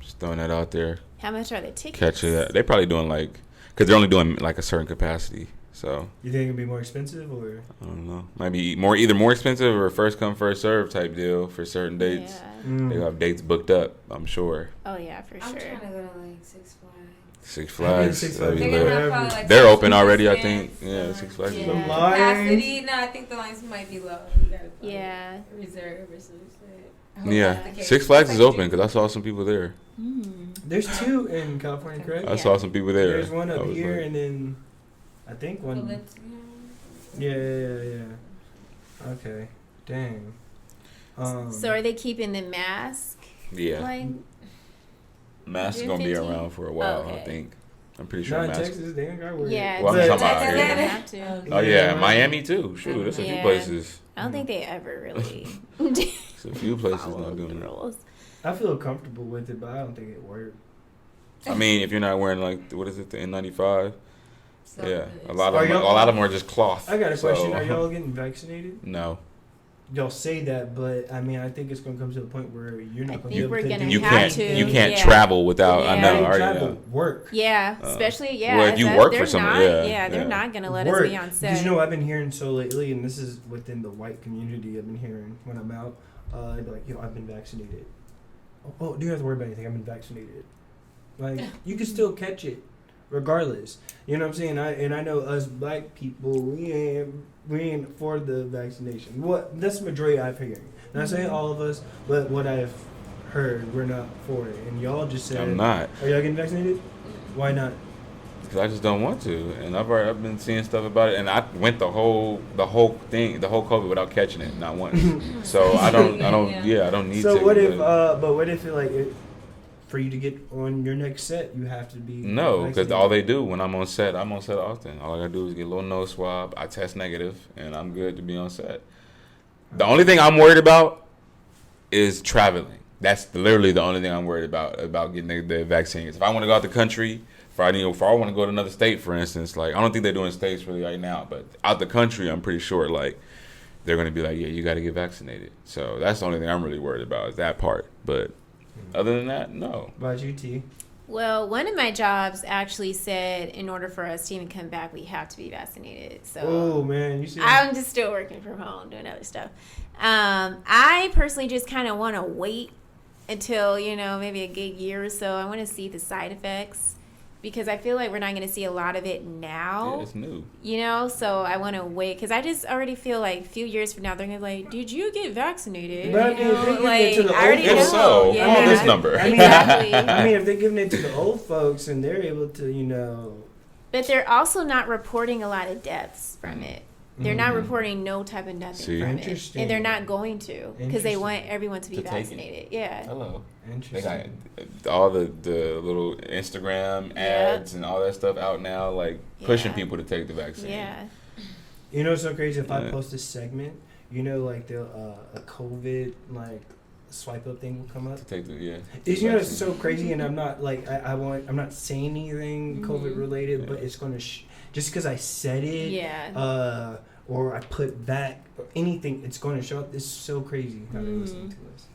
D: Just throwing that out there.
C: How much are the tickets?
D: Catch it. They probably doing like, because they're only doing like a certain capacity. So
B: You think it'll be more expensive or?
D: I don't know. Might be either more expensive or first come first serve type deal for certain dates.
C: Yeah.
B: Mm.
D: They have dates booked up. I'm sure.
C: Oh yeah, for
E: I'm
C: sure.
E: trying to go to like Six Flags.
D: Six
B: I've been to
D: Flags.
B: Six
D: that'd
B: Flags.
D: be
E: They're gonna
D: lit.
E: have probably like
D: They're
E: some
D: open already, I think.
E: distance,
D: Yeah, Six Flags is
C: Yeah.
B: The
D: open.
B: lines.
E: Capacity? No, I think the lines might be low. You gotta
C: Yeah.
E: reserve or some shit. I hope
D: Yeah,
E: that's the case.
D: Six Flags
E: It's
D: is
E: like
D: open because I saw some people there.
C: Mm.
B: There's two in California, correct?
D: I
C: Yeah.
D: saw some people there.
B: There's one
D: I
B: up
D: was
B: here
D: like-
B: and then I think one.
E: Valencia.
B: Yeah. Okay. Dang.
C: So are they keeping the mask?
D: Yeah,
C: Like,
D: masks
C: June
D: gonna be
C: 15th?
D: around for a while.
C: Okay.
D: I think. I'm pretty sure
B: Not in
D: masks.
B: Texas. They ain't got work.
C: yeah.
D: Well, I'm
C: it's-
D: talking about
C: they
D: here.
C: don't have to.
D: Oh yeah,
B: Yeah.
D: Miami too. Shoot, there's a few
C: Yeah.
D: places.
C: I don't think they ever really
D: There's a few places
C: follow
D: not
C: the
D: doing it.
C: rules.
B: I feel comfortable with it, but I don't think it worked.
D: I mean, if you're not wearing like what is it, the N95?
E: So
D: Yeah,
E: it's-
D: a lot
B: Are
D: of them. A
B: y'all-
D: lot of them are just cloth.
B: I got a
D: so-
B: question. Are y'all getting vaccinated?
D: No,
B: Y'all say that, but I mean, I think it's gonna come to the point where you're
C: I
B: not gonna
C: think
B: be able
C: we're
B: to
C: gonna
B: do
D: you
C: have
D: can't.
C: to,
D: You can't
C: yeah.
D: travel without. I
C: Yeah.
D: know.
B: Not
D: Already
B: travel,
D: know.
B: work.
C: Yeah,
D: Uh,
C: especially yeah.
D: well, if you
C: that-
D: work
C: they're
D: for someone,
C: not,
D: yeah,
C: they're
D: yeah.
C: not gonna let
B: Work.
C: us be on set.
B: Because you know, I've been hearing so lately, and this is within the white community. I've been hearing when I'm out, they'd be like, "Yo, I've been vaccinated." Oh, do you have to worry about anything? I've been vaccinated. Like you can still catch it, regardless. You know what I'm saying? I know us black people, we ain't for the vaccination. What that's the majority I've heard. Not saying all of us, but what I've heard, we're not for it. And y'all just said,
D: I'm not.
B: Are y'all getting vaccinated? Why not?
D: Because I just don't want to, and I've been seeing stuff about it, and I went the whole COVID without catching it, not once. So I don't need
B: So
D: to.
B: what if?
D: but-
B: But what if it like? for you to get on your next set, you have to be
D: No, because
B: vaccinated.
D: all they do when I'm on set often. All I gotta do is get a little nose swab. I test negative, and I'm good to be on set. The only thing I'm worried about is traveling. That's literally the only thing I'm worried about getting the vaccines. If I want to go out the country, if I want to go to another state, for instance, like I don't think they're doing states really right now, but out the country, I'm pretty sure like they're gonna be like, yeah, you got to get vaccinated. So that's the only thing I'm really worried about is that part. But other than that, no.
B: What about you, T?
C: Well, one of my jobs actually said in order for us to even come back, we have to be vaccinated. So
B: Oh man, you see?
C: I'm just still working from home, doing other stuff. I personally just kind of want to wait until, maybe a good year or so. I want to see the side effects because I feel like we're not going to see a lot of it now.
D: Yeah, it's new.
C: So I want to wait because I just already feel like a few years from now, they're going to be like, did you get vaccinated?
B: But I mean, if they give it to the
C: I already
B: old
C: know.
D: If so,
C: Yeah.
D: call this number.
C: Exactly.
B: I mean, if they're giving it to the old folks and they're able to,
C: But they're also not reporting a lot of deaths from it. They're not reporting no type of nothing
D: See?
C: from it.
B: Interesting.
C: And they're not going to because they
B: Interesting.
C: want everyone to be
D: To take it.
C: vaccinated. Yeah.
D: Hello. They
B: interesting.
D: got all the little Instagram ads and all that stuff out now, like pushing
C: Yeah.
D: people to take the vaccine.
C: Yeah.
B: You know what's so crazy? If I
D: Yeah.
B: post a segment, like the a COVID like swipe up thing will come up.
D: To take the
B: It's, it's
D: vaccine.
B: so crazy, and I'm not like I'm not saying anything COVID related, but
D: Yeah.
B: it's gonna just because I said it,
C: Yeah.
B: or I put that or anything, it's gonna show up. It's so crazy how they're listening to us.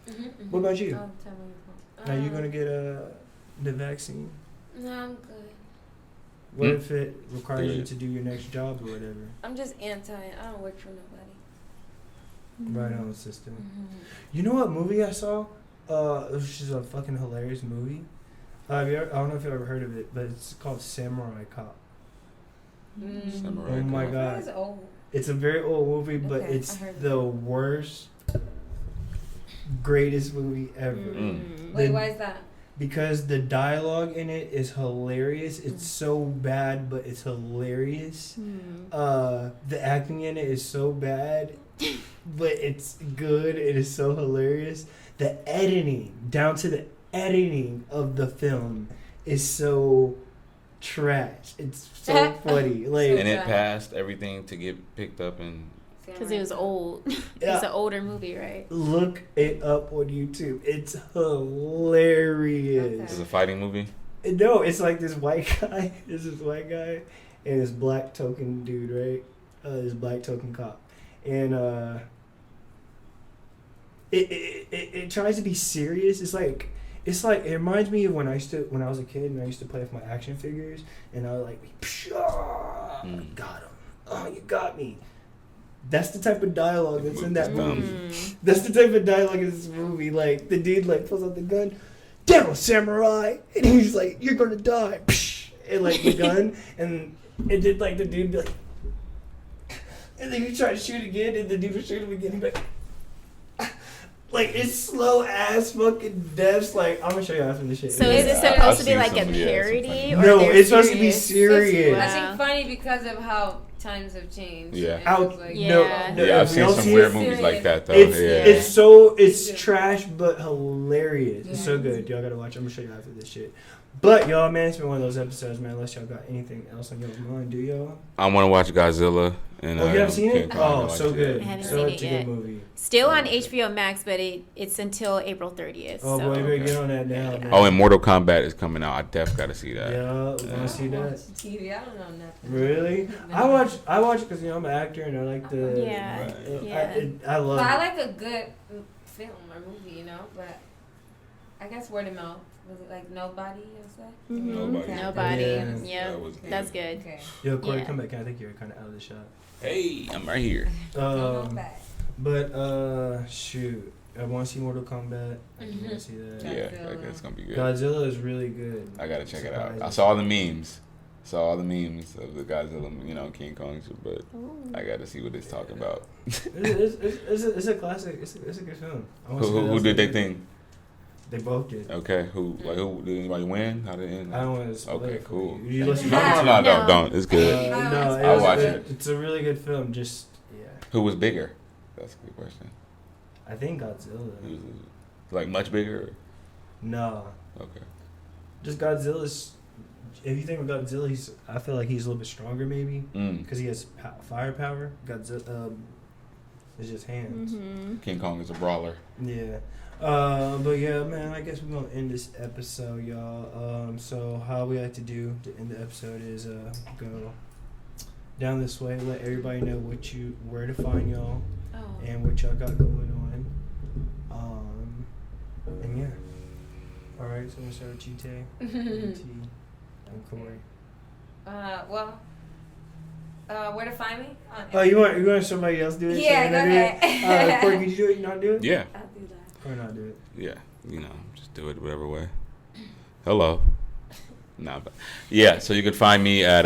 B: What about you?
E: Oh, tell me.
B: Are you gonna get the vaccine?
E: No, I'm good.
B: What if it requires you
D: Yeah.
B: to do your next job or whatever?
E: I'm just anti. I don't work for nobody.
B: Right on, sister. You know what movie I saw? Which is a fucking hilarious movie. I don't know if you've ever heard of it, but it's called Samurai Cop.
D: Samurai
B: Oh my
D: Cop.
B: god.
E: That is old.
B: It's a very old movie, but
E: Okay,
B: it's
E: I heard of
B: the worst, greatest movie ever.
E: Wait,
B: The-
E: why is that?
B: Because the dialogue in it is hilarious. It's so bad, but it's hilarious. The acting in it is so bad, but it's good. It is so hilarious. The editing, down to the editing of the film, is so trash. It's so funny. Like,
D: And it passed everything to get picked up and
C: Because it was old. It's
B: yeah,
C: an older movie, right?
B: look it up on YouTube. It's hilarious.
D: it's a fighting movie.
B: No, it's like this white guy. This white guy and this black token dude, right? This black token cop, and it tries to be serious. It's like it reminds me of when I was a kid and I used to play with my action figures, and I was like, got him. Oh, you got me. That's the type of dialogue that's in that movie. That's the type of dialogue in this movie. Like, the dude, like, pulls out the gun. Damn, samurai! And he's like, you're gonna die. And, like, the gun. And it did, like, the dude be like... And then he tried to shoot again, and the dude would shoot him again. He'd be like, it's slow ass fucking deaths. Like, I'm gonna show you after this shit.
C: So is it
D: I've
C: supposed to be
D: seen
C: like a
D: some, yeah, some
C: parody?
D: funny-
C: Or
B: No,
C: they're
B: it's supposed to be
C: serious?
B: serious.
E: I
C: Wow.
E: think funny because of how times have changed.
D: Yeah.
E: And
B: Out-
E: it's like,
C: Yeah.
B: No,
D: Yeah, I've
B: we
D: seen
B: all
D: some
B: see
D: weird
B: it.
D: movies like that though.
B: It's
D: yeah.
B: it's trash but hilarious. It's so
E: Yeah.
B: good. Y'all gotta watch. I'm gonna show you after this shit. But y'all, man, it's been one of those episodes, man. Unless y'all got anything else on your mind, do y'all?
D: I want to watch Godzilla. And
B: Oh, you haven't seen
D: King
B: it?
D: Kong,
B: Oh,
D: I
B: so
D: watched
B: good.
C: I haven't
B: So
C: seen
B: it's
C: it
B: a
C: yet.
B: good movie.
C: Still on HBO Max, but it's until April 30th.
B: Oh
C: so.
B: boy, you better
D: Okay.
B: get on that now. Man.
D: Oh, and Mortal Kombat is coming out. I definitely got to see that.
B: Yeah,
E: I
B: wanna
E: don't
B: see
E: watch
B: that?
E: TV. I don't know nothing.
B: Really? I watch it because I'm an actor and I like the.
C: Yeah,
D: Right.
C: yeah.
B: I love.
E: But I
B: it.
E: like a good film or movie, But I guess word of mouth. Was it like Nobody? You say?
D: Nobody.
C: Nobody.
B: Yeah.
C: Yeah,
D: That was good.
C: that's good.
E: Okay.
B: Yo, Cory,
C: Yeah.
B: come back. I think you're kind of out of the shot.
D: Hey, I'm right here.
E: Come back.
B: But shoot, I want to see Mortal Kombat. I
E: Mhm.
B: want to see that.
D: Yeah,
E: Godzilla.
D: it's gonna be good.
B: Godzilla is really good.
D: I gotta check it out.
B: Surprising.
D: I saw all the memes. Of the Godzilla, King Kong, but I gotta see what it's talking about.
B: It's a classic. It's a good film. I wanna see what
D: Who
B: else
D: did
B: they
D: they
B: do.
D: think?
B: They both did.
D: Okay, who did anybody win? How did it end?
B: I don't want to spoil
D: Okay,
B: it for
D: cool.
B: you. You listen
D: No,
B: to
D: no,
B: it.
C: No.
D: don't. It's good.
B: No,
E: I'll
B: was
D: watch
B: good.
D: it.
B: It's a really good film. Just
D: Who was bigger? That's a good question.
B: I think Godzilla.
D: Who was, like much bigger?
B: No.
D: Okay.
B: Just Godzilla's. If you think of Godzilla, I feel like he's a little bit stronger, maybe, because he has firepower. Godzilla is just hands.
C: Mm-hmm.
D: King Kong is a brawler.
B: Yeah. But yeah, man, I guess we're gonna end this episode, y'all. So how we like to do to end the episode is go down this way, let everybody know where to find y'all and what y'all got going on. And yeah. All right, so I'm gonna start with you, Tay, and T, and Cory.
E: Where to find me?
B: Oh, you want somebody else do it?
E: Yeah, go ahead.
B: Cory, could you do it? You not do it?
D: Yeah.
E: I'll do that.
B: Or not do it?
D: Yeah. Just do it whatever way. Hello. Nah, but yeah. So you can find me at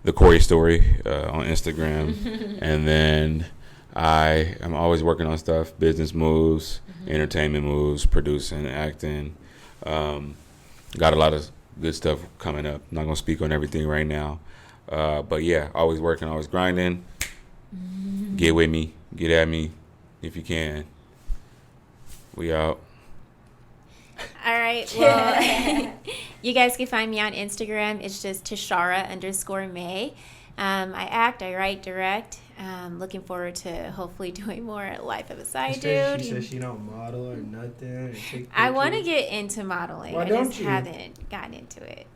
D: the Cory Story on Instagram, and then I am always working on stuff, business moves, entertainment moves, producing, acting. Got a lot of good stuff coming up. Not gonna speak on everything right now, but yeah, always working, always grinding. Get with me, get at me if you can. We out.
C: All right. Well, you guys can find me on Instagram. It's just Tashara_May. I act, I write, direct. Looking forward to hopefully doing more Life of a Side Dude.
B: She says she don't model or nothing.
C: I want to get into modeling.
B: Why
C: I
B: don't
C: just
B: you?
C: haven't gotten into it.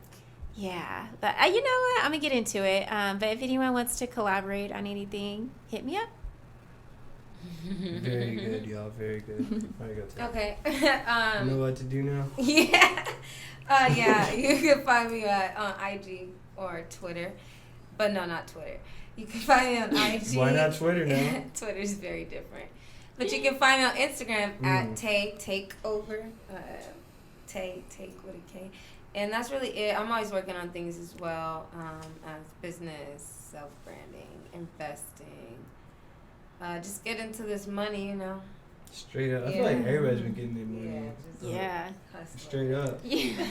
C: Yeah, but you know what? I'm gonna get into it. But if anyone wants to collaborate on anything, hit me up.
B: Very good, y'all. Very good. All right, go Tay.
E: Okay.
B: You know what to do now?
E: Yeah. Yeah, you can find me on IG or Twitter. But no, not Twitter. You can find me on IG.
B: Why not Twitter now?
E: Twitter's very different. But you can find me on Instagram at Takeover. Take with a K. And that's really it. I'm always working on things as well, as business, self-branding, investing. Just get into this money, you know.
B: Straight up. I feel like everybody's been getting their money.
C: Yeah.
E: Hustling.
B: Straight up.
E: Yeah.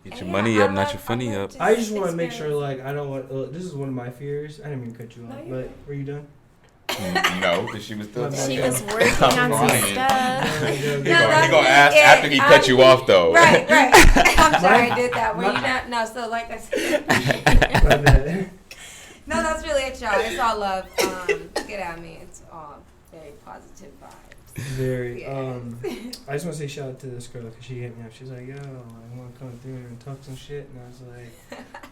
D: Get your money up, not your funny up.
B: I just want to make sure, like, I don't want. This is one of my fears. I didn't mean to cut you off, but were you done?
D: No, because she was still
C: She
D: talking.
C: was working on some
D: Lying.
C: stuff.
D: He gonna ask after he cut you off, though.
E: Right. I'm sorry I did that. Were you not? No, so like I said. No, that's really it, y'all. It's all love. Get at me. It's all very positive vibes.
B: Very.
E: Yeah.
B: I just want to say shout out to this girl because she hit me up. She's like, yo, I want to come through and talk some shit. And I was like,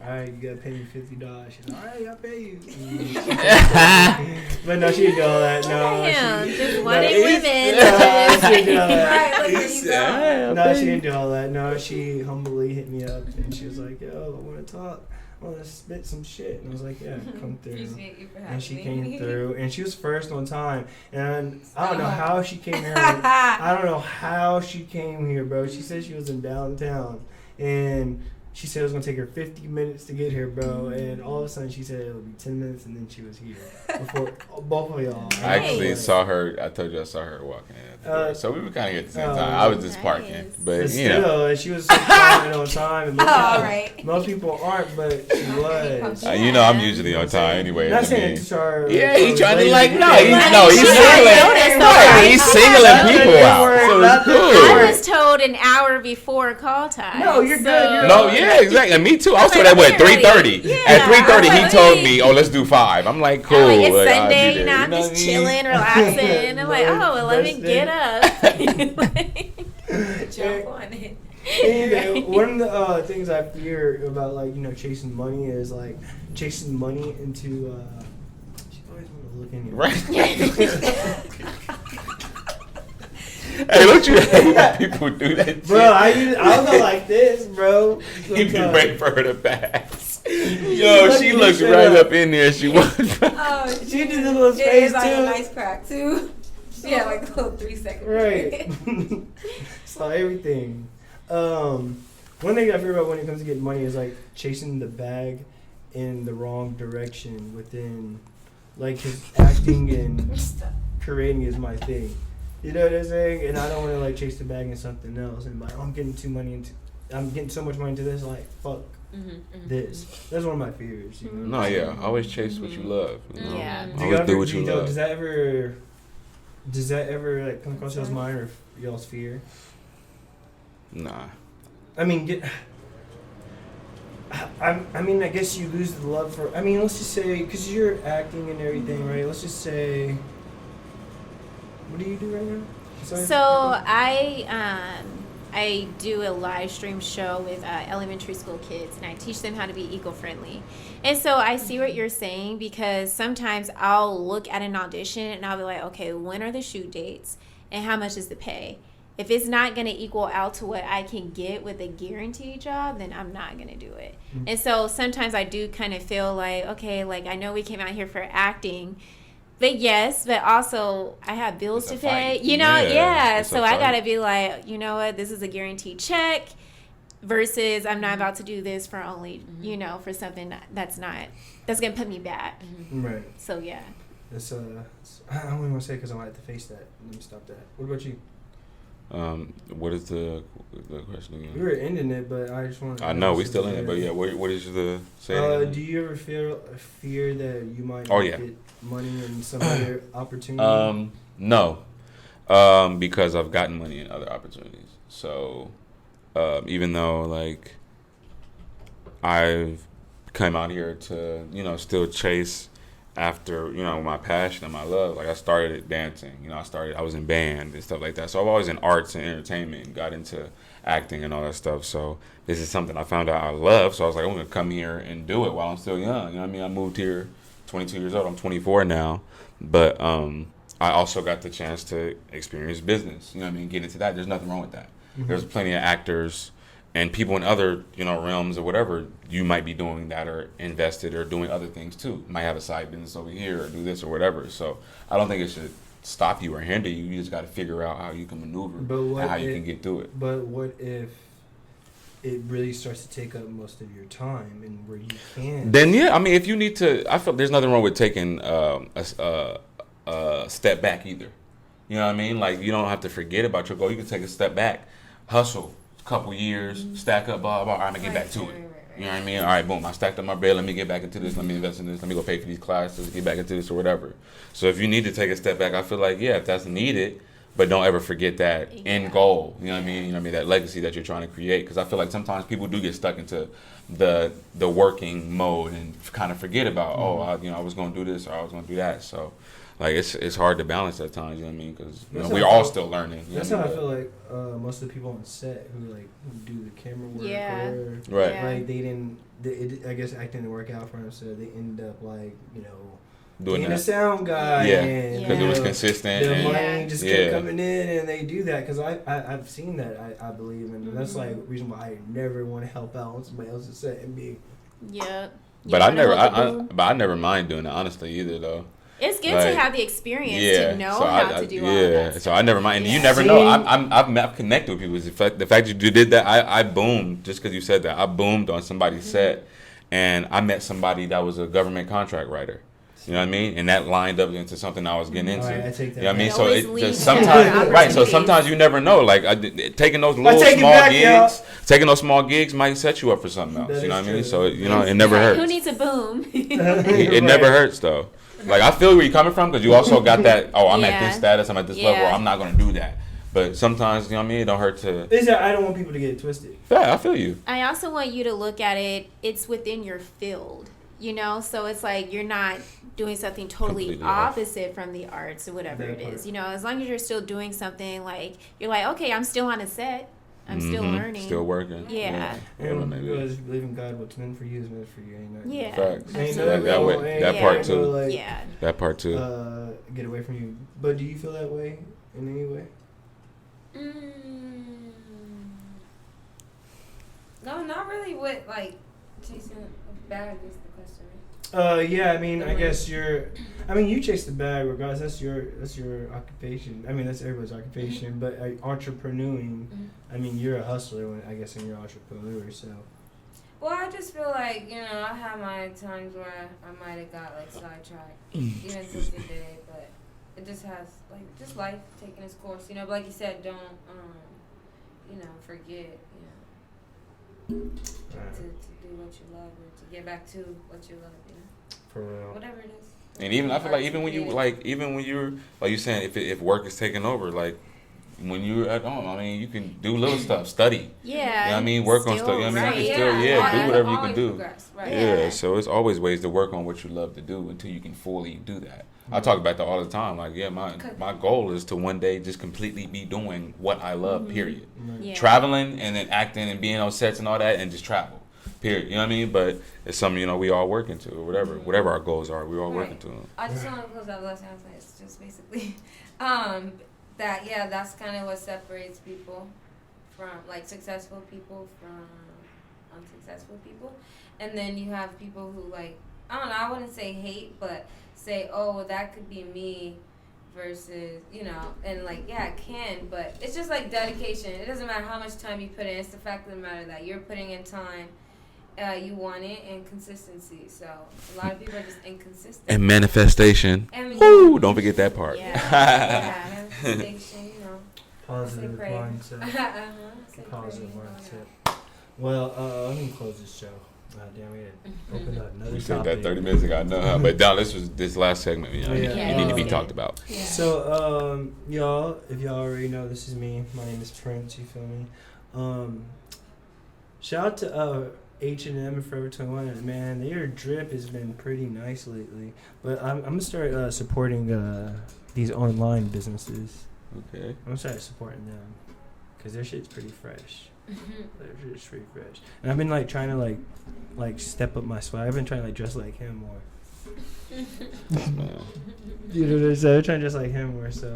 B: all right, you got to pay me $50. She's like, all right, I'll pay you. But no, she didn't do all that. No,
C: Just wanting women.
B: No, she didn't do all that.
E: Right, look where you go.
B: No, she didn't do all that. No, she humbly hit me up and she was like, yo, I want to talk. I want to spit some shit. And I was like, yeah, come through.
E: Appreciate you for having
B: And she
E: me.
B: came through, and she was first on time. And I don't know how she came here. I don't know how she came here, bro. She said she was in downtown, and she said it was gonna take her 50 minutes to get here, bro. And all of a sudden, she said it would be 10 minutes, and then she was here before both of y'all.
D: I actually saw her. I told you I saw her walking in at the door. So we were kind of at the same time. I was just parking,
C: Nice.
D: but
B: But
D: you know.
B: still, and she was so fine on time. And
E: All right.
B: most people aren't, but she was.
D: You know I'm usually on time anyway.
B: Not
D: I
B: saying
D: mean,
B: Tashara.
D: yeah, he's trying to
B: lazy.
D: like he's
C: She
D: singling.
C: noticed,
D: Right,
C: though.
D: he's singling people out. So it's
C: I
D: good.
C: was told an hour before call time.
B: No, you're good, you're
D: No, yeah, exactly. And me too. I was told at what 3:30. At 3:30, he told me, "Oh, let's do 5." I'm like, "Cool."
C: I'm like, it's
D: I'll be
C: Sunday,
D: there.
C: you know, I'm
D: what
C: just
D: I mean?
C: chilling, relaxing. I'm like, oh, well, let me
B: Best
C: get up.
E: Jump on it.
B: Anyway, one of the things I fear about, like, chasing money is like chasing money into. She always want to look in your
D: Right. Hey, don't you hate when people do that?
B: Bro, I'll go like this, bro.
D: You be waiting for her to pass. Yo,
B: Look
D: she
B: at
D: looks
B: you,
D: right
B: shut
D: up in there. She was.
E: Oh,
B: She did a little
E: it
B: space
E: is like a
B: too.
E: nice crack too. Yeah, like a little 3 second.
B: Right. So everything. One thing I fear about when it comes to getting money is like chasing the bag in the wrong direction within, like, his acting and creating is my thing. You know what I'm saying? And I don't want to like chase the bag in something else and like, I'm getting so much money into this, like, fuck this. That's one of my fears. You know?
D: No, yeah. Always chase what you love. You know?
C: Yeah.
D: Always do what you love.
B: Does that ever like come across y'all's mind or y'all's fear?
D: Nah.
B: I mean, I guess you lose the love for. I mean, let's just say because you're acting and everything, right? Let's just say. What do you do right now?
C: So I do a live stream show with elementary school kids, and I teach them how to be eco-friendly. And so I see what you're saying, because sometimes I'll look at an audition and I'll be like, okay, when are the shoot dates and how much is the pay? If it's not going to equal out to what I can get with a guaranteed job, then I'm not going to do it. Mm-hmm. And so sometimes I do kind of feel like, okay, like I know we came out here for acting, but yes, but also I have bills to pay, you know? Yeah. So I got to be like, you know what, this is a guaranteed check versus I'm not about to do this for only, you know, for something that's going to put me back.
B: Right.
C: So, yeah.
B: It's, I don't even want to say because I might have to face that. Let me stop that. What about you?
D: What is the question again?
B: We were ending it, but I just want to...
D: I know, we still in it, but yeah, what is the saying?
B: Do you ever fear that you might get money in some other opportunity?
D: No. Because I've gotten money in other opportunities. So, even though, like, I've come out here to, you know, still chase after, you know, my passion and my love. Like, I started dancing, you know, I was in band and stuff like that. So I've always in arts and entertainment and got into acting and all that stuff. So this is something I found out I love. So I was like, I'm going to come here and do it while I'm still young. You know what I mean? I moved here 22 years old. I'm 24 now. But I also got the chance to experience business. You know what I mean? Get into that. There's nothing wrong with that. Mm-hmm. There's plenty of actors and people in other, you know, realms or whatever, you might be doing that or invested or doing other things too. You might have a side business over here or do this or whatever. So I don't think it should stop you or hinder you. You just got to figure out how you can maneuver and how you can get through it.
B: But what if it really starts to take up most of your time and where you can't?
D: Then, yeah, I mean, if you need to, I feel there's nothing wrong with taking a step back either. You know what I mean? Like, you don't have to forget about your goal. You can take a step back, hustle. Couple years, stack up, blah, blah, all right, I'm going to get back to it. You know what I mean? All right, boom, I stacked up my bread, let me get back into this, let me invest in this, let me go pay for these classes, get back into this or whatever. So if you need to take a step back, I feel like, yeah, if that's needed, but don't ever forget that end goal, you know what I mean? You know what I mean? That legacy that you're trying to create. Because I feel like sometimes people do get stuck into the working mode and kind of forget about, I was going to do this or I was going to do that. So, like, it's hard to balance at times, you know what I mean? Because we're all still learning.
B: That's how I feel like most of the people on set who do the camera work or
D: right.
B: Like I guess acting didn't work out for them, so they end up
D: doing
B: being a sound guy.
D: Yeah, because it was consistent.
B: The money just kept coming in, and they do that because I've seen that. I believe, and that's like the reason why I never want to help out on somebody else's set and be.
C: Yeah.
D: But I never mind doing it honestly either though.
C: It's good to have the experience to know how to do all of that.
D: So I never mind. And you never know. I've connected with people. The fact you did that, I boomed just because you said that. I boomed on somebody's set, and I met somebody that was a government contract writer. You know what I mean? And that lined up into something I was getting into.
B: Right, I take that.
D: You know what I mean? So it just sometimes, right? So sometimes you never know. Like taking those taking those small gigs might set you up for something else. You know what I mean? So it never hurts.
C: Who needs a boom?
D: It never hurts though. Like, I feel where you're coming from because you also got that, I'm at this status, I'm at this level, I'm not going to do that. But sometimes, you know what I mean, it don't hurt to...
B: I don't want people to get it twisted.
D: Yeah, I feel you.
C: I also want you to look at it, it's within your field, you know? So it's like you're not doing something totally opposite from the arts or whatever it is. You know, as long as you're still doing something like, you're like, okay, I'm still on a set. I'm still learning.
D: Still working.
C: Yeah.
B: And because if you believe in God, what's meant for you is meant for you. Ain't
C: Yeah.
D: Facts.
B: That
D: part too.
B: That
D: part too.
B: Get away from you. But do you feel that way in any way?
E: No, not really. With chasing a bag is the question.
B: Yeah, I mean, I guess you chase the bag regardless. That's your occupation. I mean, that's everybody's occupation. But entrepreneuring, I mean, you're a hustler. I guess, and you're an entrepreneur. So.
E: Well, I just feel like I have my times where I might have got sidetracked, even to today. But it just has just life taking its course. But like you said, don't forget. To do what you love or to get back to what you love.
B: For real.
E: Whatever it is.
D: And even I feel like even when you're like you saying if work is taking over, like when you're at home. I mean, you can do little stuff, study.
C: Yeah.
D: You know what I mean? Work on
C: still,
D: stuff. You know what I mean?
C: right.
D: You can still, do whatever you can do.
E: Progress, right.
D: Yeah, so it's always ways to work on what you love to do until you can fully do that. I talk about that all the time. Like, my goal is to one day just completely be doing what I love, period.
C: Yeah.
D: Traveling and then acting and being on sets and all that and just travel, period. You know what I mean? But it's something, we all working to or whatever our goals are, we all working to them.
E: I just want to close out the last time. It's just basically that's kind of what separates people from, like, successful people from unsuccessful people. And then you have people who, like, I don't know, I wouldn't say hate, but say, oh, well, that could be me versus, and, like, yeah, it can, but it's just, like, dedication. It doesn't matter how much time you put in. It's the fact of the matter that you're putting in time, you want it, and consistency. So a lot of people are just inconsistent.
D: And manifestation. Woo! Don't forget that part.
E: Yeah, manifestation,
B: Positive
E: Say prayer.
B: mindset.
E: Say
B: Positive
E: prayer.
B: mindset. Well, let me close this show. Damn, we had opened up another
D: We said
B: topic.
D: that 30 minutes ago. I know, but Don, this last segment, it need to be talked about.
C: Yeah.
B: So, y'all, if y'all already know, this is me. My name is Prince. You feel me? Shout out to H&M and Forever 21. And man, their drip has been pretty nice lately. But I'm gonna start supporting these online businesses.
D: Okay.
B: I'm gonna start supporting them because their shit's pretty fresh. Their shit's pretty fresh. And I've been like trying to like step up my swag. I've been trying to like dress like him more. You know what I'm saying? I'm trying to dress like him more. So,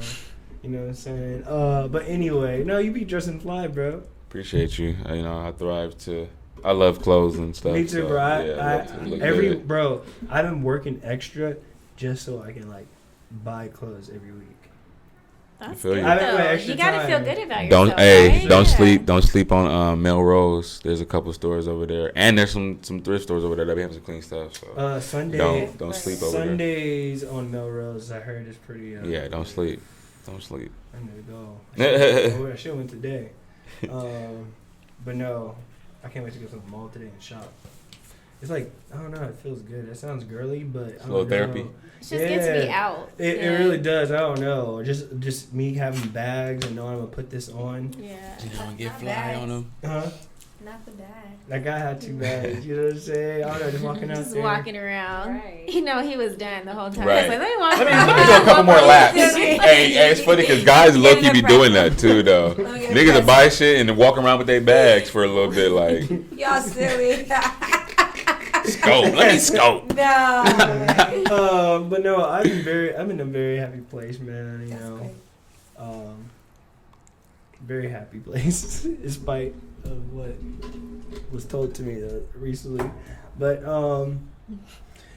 B: you know what I'm saying? But anyway, no, you be dressing fly, bro.
D: Appreciate you. I love clothes and stuff.
B: Me too,
D: so,
B: bro.
D: I love to look good.
B: I've been working extra just so I can like buy clothes every week.
C: That's
D: feel
C: good,
D: you.
B: I haven't
C: though.
B: went extra
C: You gotta
B: time.
C: feel good about
D: Don't
C: yourself. Right?
D: don't sleep on Melrose. There's a couple stores over there, and there's some thrift stores over there that be having some clean stuff. So
B: Sunday.
D: don't sleep over there.
B: Sundays on Melrose, I heard is pretty.
D: Yeah, don't sleep. Don't sleep.
B: I need to go. I should have went today. But no, I can't wait to go to the mall today and shop. It's like, I don't know, it feels good. It sounds girly, but I don't
D: little
B: know.
D: therapy.
C: It's just good to be out.
B: It really does. I don't know. Just me having bags and knowing I'm going to put this on.
C: Yeah.
D: Get fly on them.
B: Huh?
E: Not the bag.
B: That guy had 2 bags. You know what I'm saying? I don't know, just walking out
C: Just
B: there.
C: walking around.
E: Right.
C: He was done the whole time.
D: Right.
C: I was like, let me walk
D: Let me
C: around.
D: do a couple more laps. Hey, it's funny because guys low-key be doing that too, though. Niggas will buy shit and then walk around with their bags for a little bit, like,
E: Y'all silly.
D: scope. Let me scope.
E: No.
B: But no, I'm in a very happy place, man. You
E: That's
B: know,
E: great.
B: very happy place, despite of what was told to me recently. But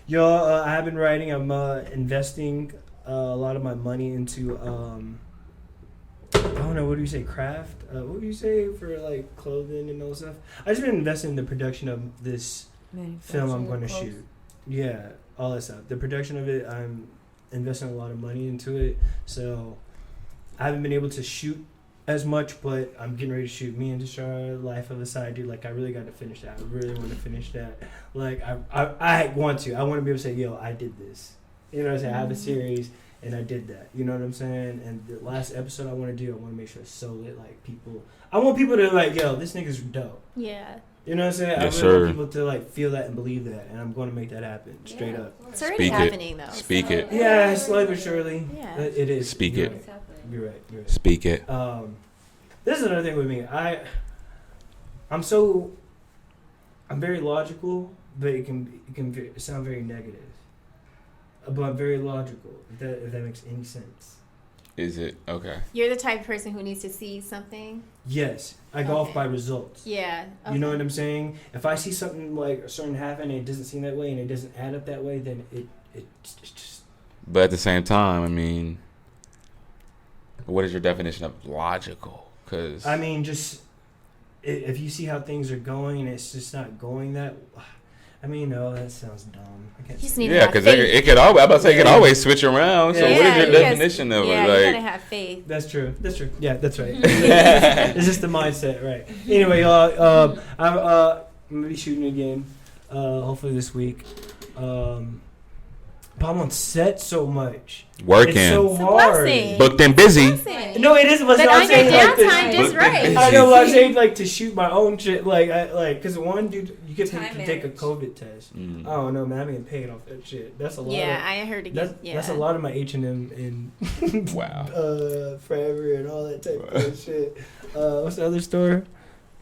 B: y'all, I have been writing. I'm investing a lot of my money into I don't know, what do you say, craft? What do you say for like clothing and all that stuff? I just been investing in the production of this film I'm going to shoot. Yeah, all that stuff. The production of it, I'm investing a lot of money into it. So I haven't been able to shoot as much, but I'm getting ready to shoot Me and Tashara, Life of a Side Dude. Like, I really got to finish that. I really want to finish that. Like, I want to. I want to be able to say, yo, I did this. You know what I'm saying? I have a series, and I did that. You know what I'm saying? And the last episode I want to do, I want to make sure it's so lit. Like, people, I want people to, like, yo, this nigga's dope.
C: Yeah.
B: You know what I'm saying?
D: Yes,
B: I really
D: sir.
B: want people to like feel that and believe that, and I'm going to make that happen straight up.
C: It's already
D: Speak it.
C: happening, though.
D: Speak it.
B: Yeah, slowly but surely.
C: Yeah.
B: It is.
D: Speak
B: You're
D: it.
B: right.
E: It's happening.
B: You're right. You're right.
D: Speak it.
B: This is another thing with me. I'm very logical, but it can sound very negative. But I'm very logical. If that makes any sense.
D: Is it? Okay.
C: You're the type of person who needs to see something.
B: Yes, I go off
C: Okay.
B: by results.
C: Yeah.
B: You know what I'm saying? If I see something like a certain happen and it doesn't seem that way and it doesn't add up that way, then it's just.
D: But at the same time, I mean, what is your definition of logical? Because
B: I mean, just if you see how things are going and it's just not going that. I mean, no, that sounds dumb. I can't.
C: You just
B: say
C: need to
D: yeah,
C: have
D: because
C: faith.
D: it could always. I'm about to say it could always switch around. So
B: Yeah,
D: what is your
C: you guys-
D: definition of
C: yeah,
D: it?
C: you
D: Like,
C: gotta have faith.
B: That's true. Yeah, that's right. It's just the mindset, right? Anyway, y'all, I'm gonna be shooting again. Hopefully this week. Got But I'm on set so much.
D: Working.
B: It's so
C: It's a
B: hard.
C: blessing.
D: Booked and busy.
B: No, it is.
C: But
B: I'm
C: on your
B: saying, like,
C: downtime, just right.
B: I know what I'm saying, like, to shoot my own shit, because one dude, you get
E: Time
B: to take a
E: manage.
B: COVID test.
D: Mm.
B: I don't know, man. I'm getting paid off that shit. That's a lot.
C: Yeah, I heard it.
B: That's a lot of my H&M and
D: Wow.
B: Forever and all that type of shit. What's the other store?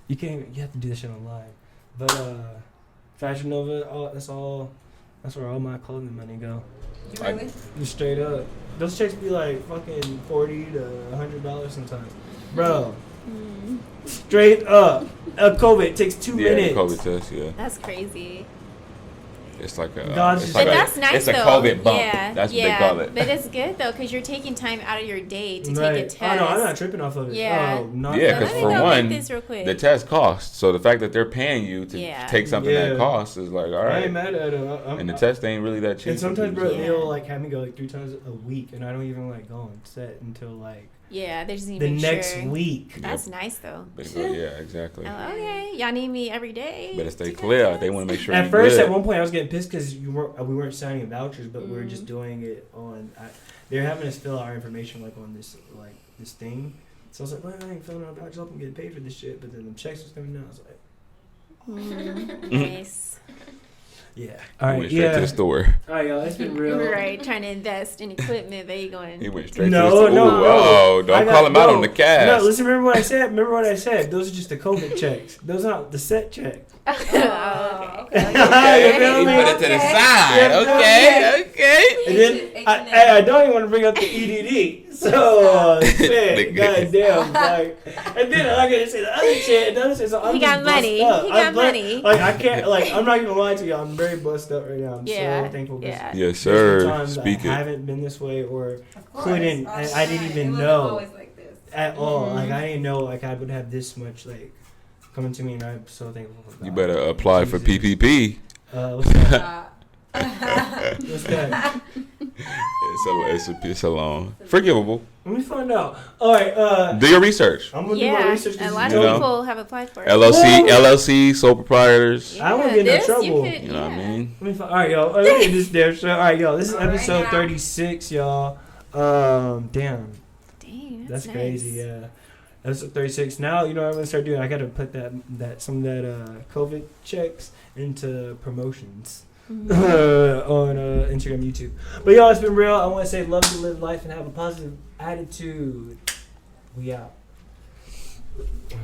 B: You have to do this shit online. But Fashion Nova, that's where all my clothing money go.
E: You really?
B: Just straight up. Those checks be like fucking $40 to $100 sometimes. Bro. Straight up. COVID takes 2 minutes.
D: Yeah, COVID test, yeah.
C: That's crazy.
D: It's like a.
B: God's
D: it's
B: just-
D: like
C: But
D: a-
C: that's nice
D: It's a
C: though.
D: COVID bump.
C: Yeah,
D: That's what
C: yeah.
D: they call it.
C: But it's good though because you're taking time out of your day to
B: Right.
C: take a test.
B: Oh, no, I'm not tripping off of it.
C: Yeah.
B: Oh, not
D: Yeah,
B: at
D: because
C: Let me
B: all.
D: for
C: go
D: one,
C: make this real quick.
D: the test costs. So the fact that they're paying you to
C: Yeah.
D: take something
B: Yeah.
D: that costs is like, all
B: I
D: right.
B: ain't mad at it.
D: And the test ain't really that cheap.
B: And sometimes, bro,
C: Yeah.
B: they'll like have me go like 3 times a week, and I don't even like go on set until like
C: Yeah, they just need to
B: the
C: make
B: next
C: sure.
B: week.
C: That's nice though.
D: Yeah, exactly.
C: Oh, okay, y'all need me every day.
D: Better stay
C: to get
D: clear.
C: tests?
D: They want to make sure.
B: At
D: you're
B: first,
D: good.
B: at one point, I was getting pissed because we weren't signing vouchers, but we were just doing it on. They're having us fill our information like on this thing. So I was like, well, I ain't filling out vouchers. I'm getting paid for this shit. But then the checks was coming out. I was like,
C: Nice.
B: yeah. All right.
D: Went straight
B: Yeah.
D: to the store.
B: All right, y'all. It's been real.
C: Right, trying to invest in equipment, but you going.
D: He went straight to
B: No,
D: the store.
B: no,
D: Ooh,
B: no.
D: oh, don't call him out on the cash.
B: No, listen. Remember what I said. Those are just the COVID checks. Those aren't the set checks.
C: Oh, okay.
B: You feel
D: He
B: me?
D: put it to the
E: Okay.
D: side.
B: Yeah,
D: Okay.
B: And then I don't even want to bring up the EDD. So shit,
D: Nigga.
B: goddamn, like, and then I gotta say the other shit. The other shit. So I'm
C: He
B: just
C: got money.
B: bust up.
C: He
B: I'm
C: got money.
B: Like I can't. Like I'm not even gonna lie to you. I'm very bust up right now. I'm
C: Yeah,
B: so thankful. 'cause
C: yeah.
D: Yes,
B: there's been
D: sir.
B: times
D: Speak
B: I
D: it.
B: haven't been this way or
E: Of course.
B: couldn't.
E: All
B: I didn't
E: the
B: even
E: time. It
B: know.
E: wasn't always like this.
B: At all.
C: Mm-hmm.
B: Like I didn't know like I would have this much like coming to me, and I'm so thankful for God.
D: You better apply for
B: Jesus.
D: PPP.
B: What's that? What's that?
D: It's a loan. Forgivable.
B: Let me find out. All right.
D: Do your research.
B: I'm gonna do my
C: Yeah,
B: research. 'cause
C: a lot
B: it's
C: of
D: You know.
B: dope.
C: people have applied for it.
D: LLC, sole proprietors.
B: I won't get in
C: this,
B: trouble.
C: You
D: You know what I mean?
B: Let me find. All right, yo. Look at this damn show. All right, yo. This is
E: All right,
B: episode
E: now.
B: 36, y'all. Damn.
C: Dang,
B: That's
C: nice.
B: crazy. Yeah. Episode 36. Now you know what I'm gonna start doing. I gotta put some of that COVID checks into promotions.
C: Mhm.
B: On Instagram, YouTube. But y'all, it's been real. I want to say love you, live life, and have a positive attitude. We out. Okay.